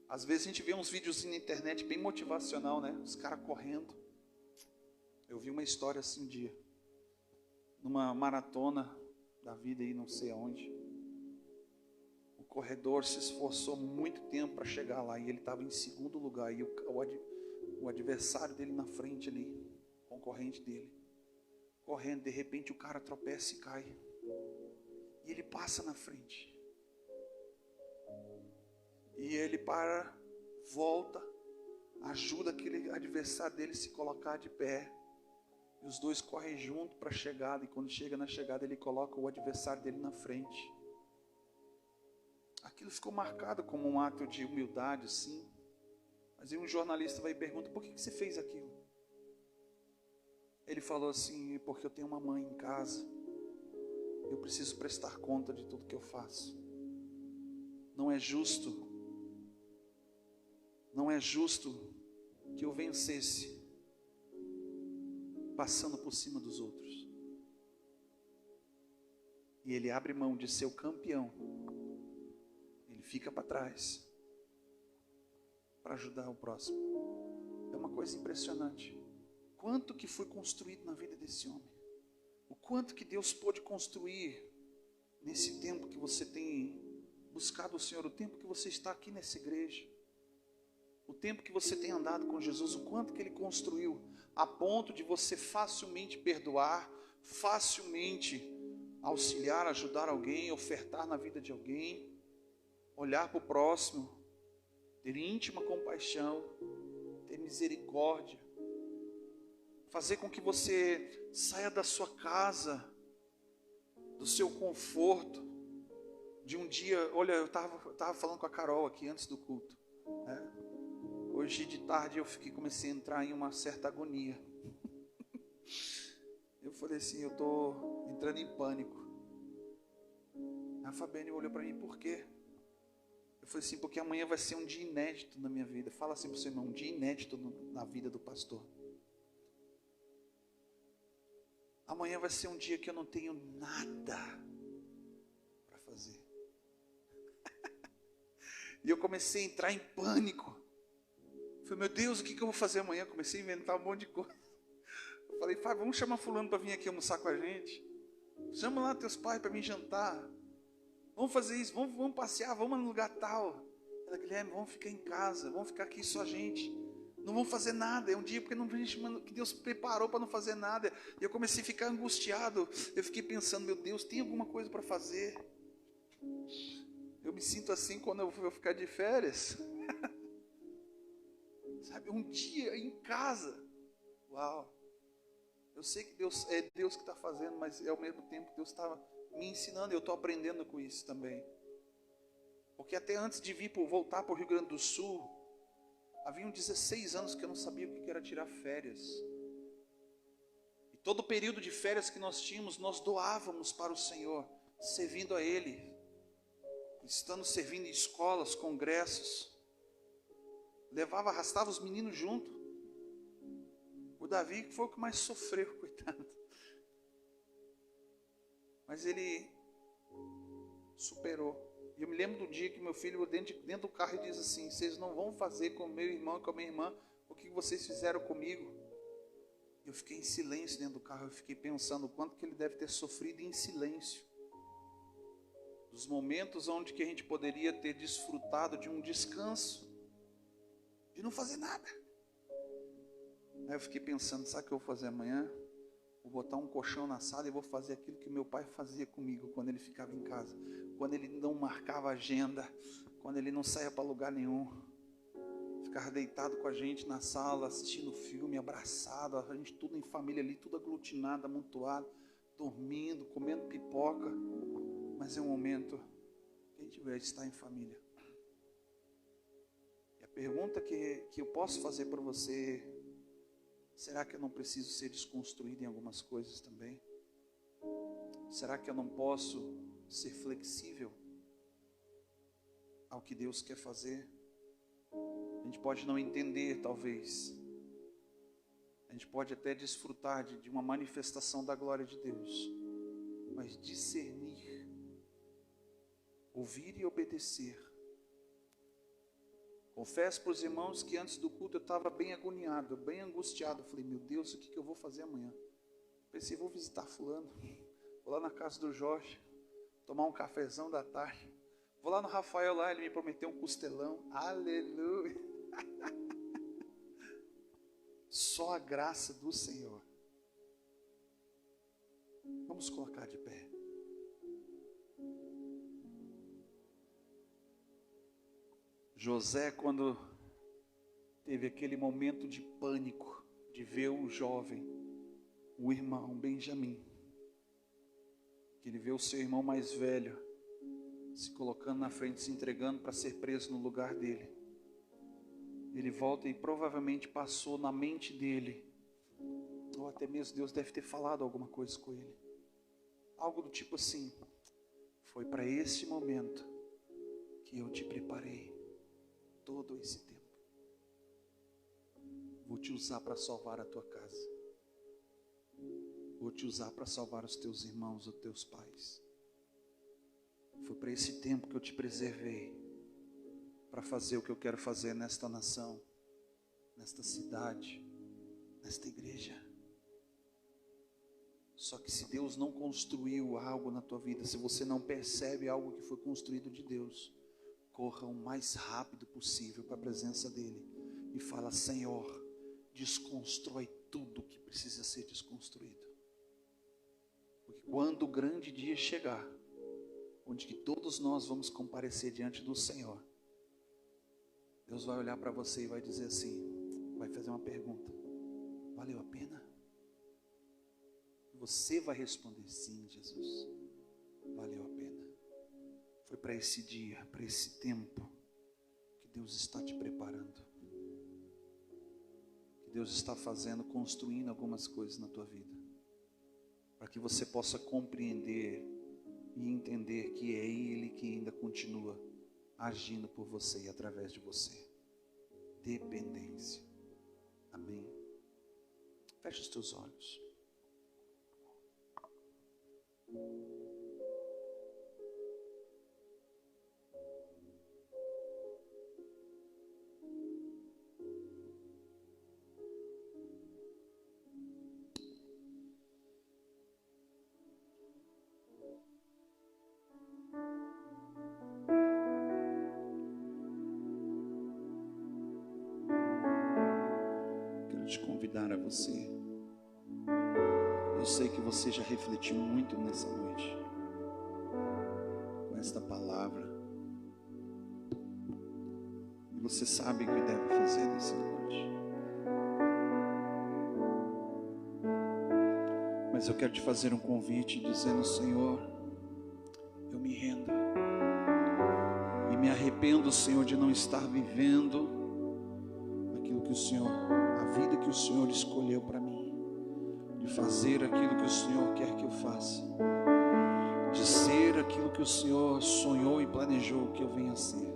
Speaker 1: Às vezes a gente vê uns vídeos na internet bem motivacional, né? Os caras correndo. Eu vi uma história assim um dia, numa maratona da vida aí, não sei aonde. O corredor se esforçou muito tempo para chegar lá e ele estava em segundo lugar. E o adversário dele na frente ali, concorrente dele, correndo, de repente o cara tropeça e cai. E ele passa na frente. E ele para, volta, ajuda aquele adversário dele a se colocar de pé. E os dois correm junto para a chegada. E quando chega na chegada, ele coloca o adversário dele na frente. Aquilo ficou marcado como um ato de humildade, sim. Mas aí um jornalista vai e pergunta, por que você fez aquilo? Ele falou assim, porque eu tenho uma mãe em casa. Eu preciso prestar conta de tudo que eu faço. Não é justo que eu vencesse passando por cima dos outros. E ele abre mão de ser o campeão. Ele fica para trás para ajudar o próximo. É uma coisa impressionante. Quanto que foi construído na vida desse homem. O quanto que Deus pôde construir nesse tempo que você tem buscado o Senhor, o tempo que você está aqui nessa igreja, o tempo que você tem andado com Jesus, o quanto que Ele construiu, a ponto de você facilmente perdoar, facilmente auxiliar, ajudar alguém, ofertar na vida de alguém, olhar para o próximo, ter íntima compaixão, ter misericórdia, fazer com que você saia da sua casa, do seu conforto, de um dia. Olha, eu estava falando com a Carol aqui antes do culto, né? Hoje de tarde comecei a entrar em uma certa agonia. Eu falei assim, eu estou entrando em pânico. A Fabiane olhou para mim, por quê? Eu falei assim, porque amanhã vai ser um dia inédito na minha vida. Fala assim para o seu irmão, um dia inédito na vida do pastor. Amanhã vai ser um dia que eu não tenho nada para fazer. E eu comecei a entrar em pânico. Eu falei, meu Deus, o que eu vou fazer amanhã? Eu comecei a inventar um monte de coisa. Eu falei, Fábio, vamos chamar fulano para vir aqui almoçar com a gente. Chama lá teus pais para vir jantar. Vamos fazer isso, vamos passear, vamos no lugar tal. Ela, Guilherme, vamos ficar em casa, vamos ficar aqui só a gente. Não vamos fazer nada, é um dia que Deus preparou para não fazer nada. E eu comecei a ficar angustiado. Eu fiquei pensando, meu Deus, tem alguma coisa para fazer? Eu me sinto assim quando eu vou ficar de férias. Sabe, um dia em casa. Uau. Eu sei que é Deus que está fazendo, mas ao mesmo tempo Deus estava me ensinando. Eu estou aprendendo com isso também. Porque até antes de voltar para o Rio Grande do Sul, haviam 16 anos que eu não sabia o que era tirar férias. E todo o período de férias que nós tínhamos, nós doávamos para o Senhor, servindo a Ele. Estando servindo em escolas, congressos. Arrastava os meninos junto. O Davi foi o que mais sofreu, coitado. Mas ele superou. E eu me lembro do dia que meu filho dentro do carro e diz assim, vocês não vão fazer com o meu irmão e com a minha irmã o que vocês fizeram comigo. Eu fiquei em silêncio dentro do carro. Eu fiquei pensando o quanto que ele deve ter sofrido em silêncio. Dos momentos onde que a gente poderia ter desfrutado de um descanso, de não fazer nada. Aí eu fiquei pensando, sabe o que eu vou fazer amanhã? Vou botar um colchão na sala e vou fazer aquilo que meu pai fazia comigo quando ele ficava em casa. Quando ele não marcava agenda, quando ele não saía para lugar nenhum. Ficava deitado com a gente na sala, assistindo filme, abraçado, a gente tudo em família ali, tudo aglutinado, amontoado, dormindo, comendo pipoca. Mas é um momento que a gente vai estar em família. E a pergunta que eu posso fazer para você: será que eu não preciso ser desconstruído em algumas coisas também? Será que eu não posso ser flexível ao que Deus quer fazer? A gente pode não entender, talvez. A gente pode até desfrutar de uma manifestação da glória de Deus. Mas discernir, ouvir e obedecer. Confesso para os irmãos que antes do culto eu estava bem agoniado, bem angustiado. Falei, meu Deus, o que eu vou fazer amanhã? Pensei, vou visitar fulano. Vou lá na casa do Jorge, tomar um cafezão da tarde. Vou lá no Rafael, lá ele me prometeu um costelão. Aleluia. Só a graça do Senhor. Vamos colocar de pé. José, quando teve aquele momento de pânico, de ver o jovem, o irmão Benjamim, que ele vê o seu irmão mais velho se colocando na frente, se entregando para ser preso no lugar dele. Ele volta e provavelmente passou na mente dele, ou até mesmo Deus deve ter falado alguma coisa com ele. Algo do tipo assim: foi para esse momento que eu te preparei todo esse tempo. Vou te usar para salvar a tua casa. Vou te usar para salvar os teus irmãos, os teus pais. Foi para esse tempo que eu te preservei, para fazer o que eu quero fazer nesta nação, nesta cidade, nesta igreja. Só que se Deus não construiu algo na tua vida, se você não percebe algo que foi construído de Deus, corra o mais rápido possível para a presença dEle e fala: Senhor, desconstrói tudo que precisa ser desconstruído. Porque quando o grande dia chegar, onde que todos nós vamos comparecer diante do Senhor, Deus vai olhar para você e vai dizer assim, vai fazer uma pergunta: valeu a pena? Você vai responder: sim, Jesus, valeu a pena. Foi para esse dia, para esse tempo que Deus está te preparando, que Deus está fazendo, construindo algumas coisas na tua vida, para que você possa compreender e entender que é Ele que ainda continua agindo por você e através de você. Dependência. Amém? Feche os teus olhos. Te convidar a você. Eu sei que você já refletiu muito nessa noite com esta palavra, e você sabe o que deve fazer nessa noite. Mas eu quero te fazer um convite dizendo: Senhor, eu me rendo e me arrependo, Senhor, de não estar vivendo aquilo que o Senhor, a vida que o Senhor escolheu para mim, de fazer aquilo que o Senhor quer que eu faça, de ser aquilo que o Senhor sonhou e planejou que eu venha a ser.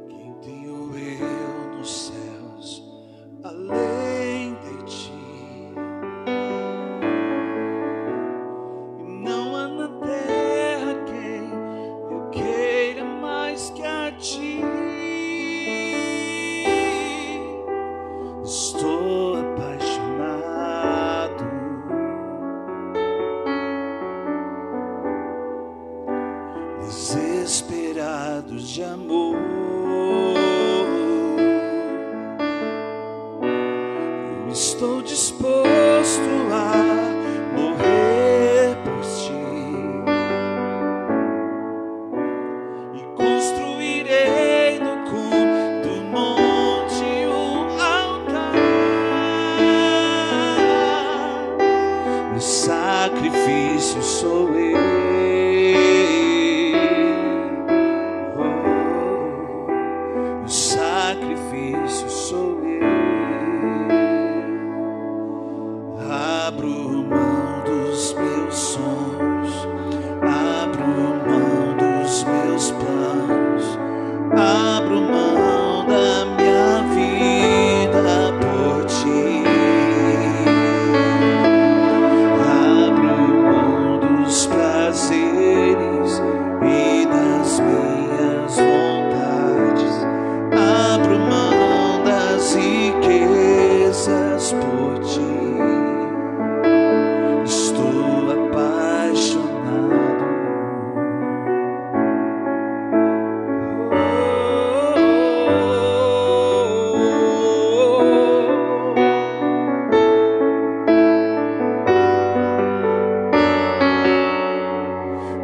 Speaker 1: Quem tenho eu nos céus, além de ti? E não há na terra quem eu queira mais que a ti. Estou apaixonado estou disposto a morrer por ti e construirei no cume do monte um altar. O sacrifício sou eu. O sacrifício sou eu. Abro mão dos meus sonhos, abro mão dos meus planos, abro mão da minha vida por ti. Abro mão dos prazeres e das minhas vontades, abro mão das riquezas por ti. Estou apaixonado.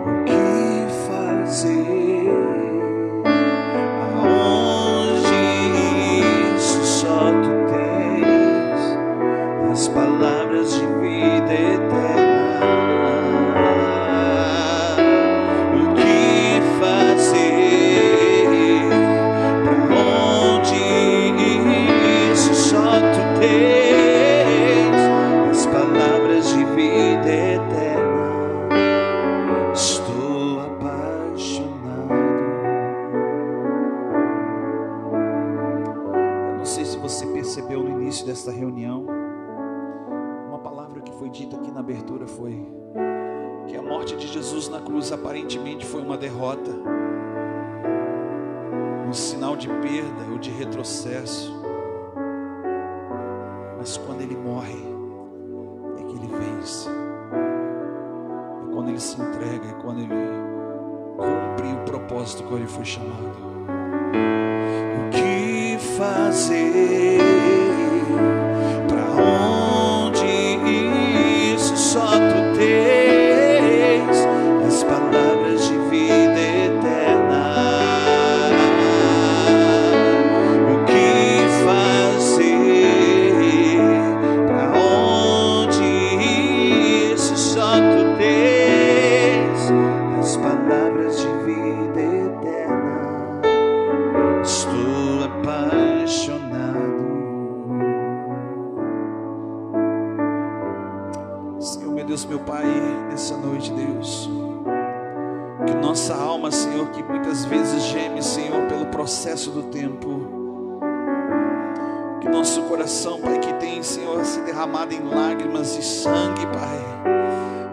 Speaker 1: O que fazer? Aonde isso só tu tens as palavras de vida eterna. O que fazer? Pra onde isso só tu tens as palavras de vida eterna. Estou apaixonado. Eu não sei se você percebeu no início desta reunião, uma palavra que foi dita aqui na abertura foi que a morte de Jesus na cruz aparentemente foi uma derrota, um sinal de perda ou de retrocesso. Mas quando ele morre, é que ele vence. É quando ele se entrega, é quando ele cumpre o propósito que ele foi chamado. O que fazer? Pra onde isso só tu tens as palavras de vida eterna. O que fazer? Pra onde isso só tu tens as palavras de vida eterna. Estou apaixonado. Senhor, meu Deus, meu Pai, nessa noite, Deus, que nossa alma, Senhor, que muitas vezes geme, Senhor, pelo processo do tempo, que nosso coração, Pai, que tem, Senhor, se derramado em lágrimas e sangue, Pai,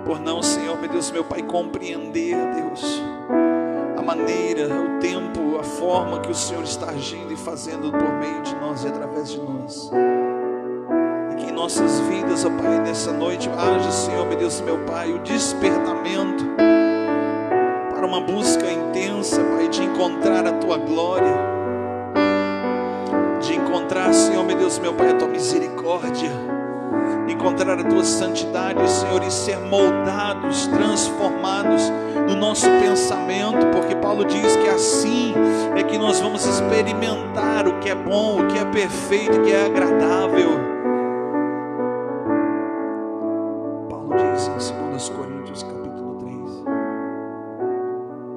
Speaker 1: por não, Senhor, meu Deus, meu Pai, compreender, Deus, a maneira, o tempo, a forma que o Senhor está agindo e fazendo por meio de nós e através de nós. E que em nossas vidas, ó Pai, nessa noite haja, Senhor, meu Deus, meu Pai, o despertamento para uma busca intensa, Pai, de encontrar a Tua glória, de encontrar, Senhor, meu Deus, meu Pai, a Tua misericórdia, encontrar a Tua santidade, Senhor, e ser moldados, transformados no nosso pensamento, porque Paulo diz que assim é que nós vamos experimentar o que é bom, o que é perfeito, o que é agradável. Paulo diz em 2 Coríntios capítulo 3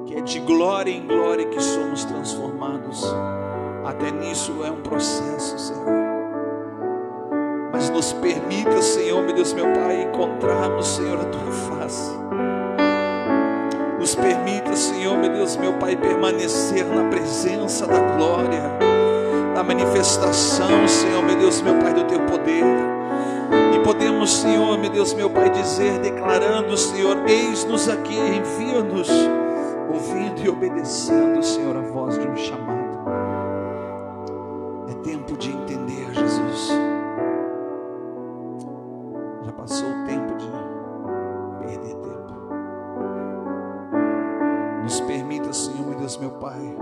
Speaker 1: que é de glória em glória que somos transformados. Até nisso é um processo, Senhor. Mas nos permita, Senhor, meu Deus, meu Pai, encontrarmos, Senhor, a Tua face. Nos permita, Senhor, meu Deus, meu Pai, permanecer na presença da glória, na manifestação, Senhor, meu Deus, meu Pai, do Teu poder. E podemos, Senhor, meu Deus, meu Pai, dizer, declarando, Senhor, eis-nos aqui, envia-nos, ouvindo e obedecendo, Senhor, a voz de um chamado. É tempo de entender, Jesus. Já passou o tempo de perder tempo. Nos permita, Senhor, meu Deus, meu Pai,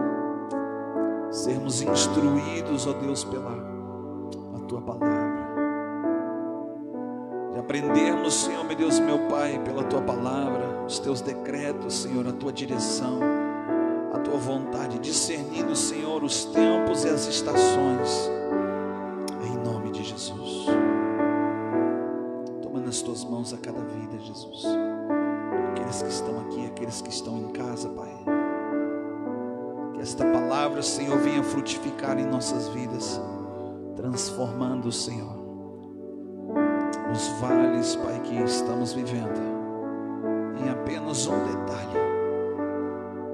Speaker 1: sermos instruídos, ó Deus, pela a Tua palavra. de aprendermos, Senhor, meu Deus, meu Pai, pela Tua palavra, os Teus decretos, Senhor, a Tua direção, a Tua vontade, discernindo, Senhor, os tempos e as estações, em nome de Jesus. Toma nas Tuas mãos a cada vida, Jesus, aqueles que estão aqui, aqueles que estão em casa, Pai, que esta palavra, Senhor, venha frutificar em nossas vidas, transformando, Senhor, os vales, Pai, que estamos vivendo em apenas um detalhe,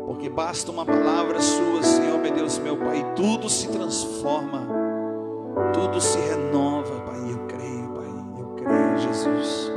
Speaker 1: porque basta uma palavra Sua, Senhor, meu Deus, meu Pai, e tudo se transforma, tudo se renova, Pai. Eu creio, Pai, eu creio, Jesus.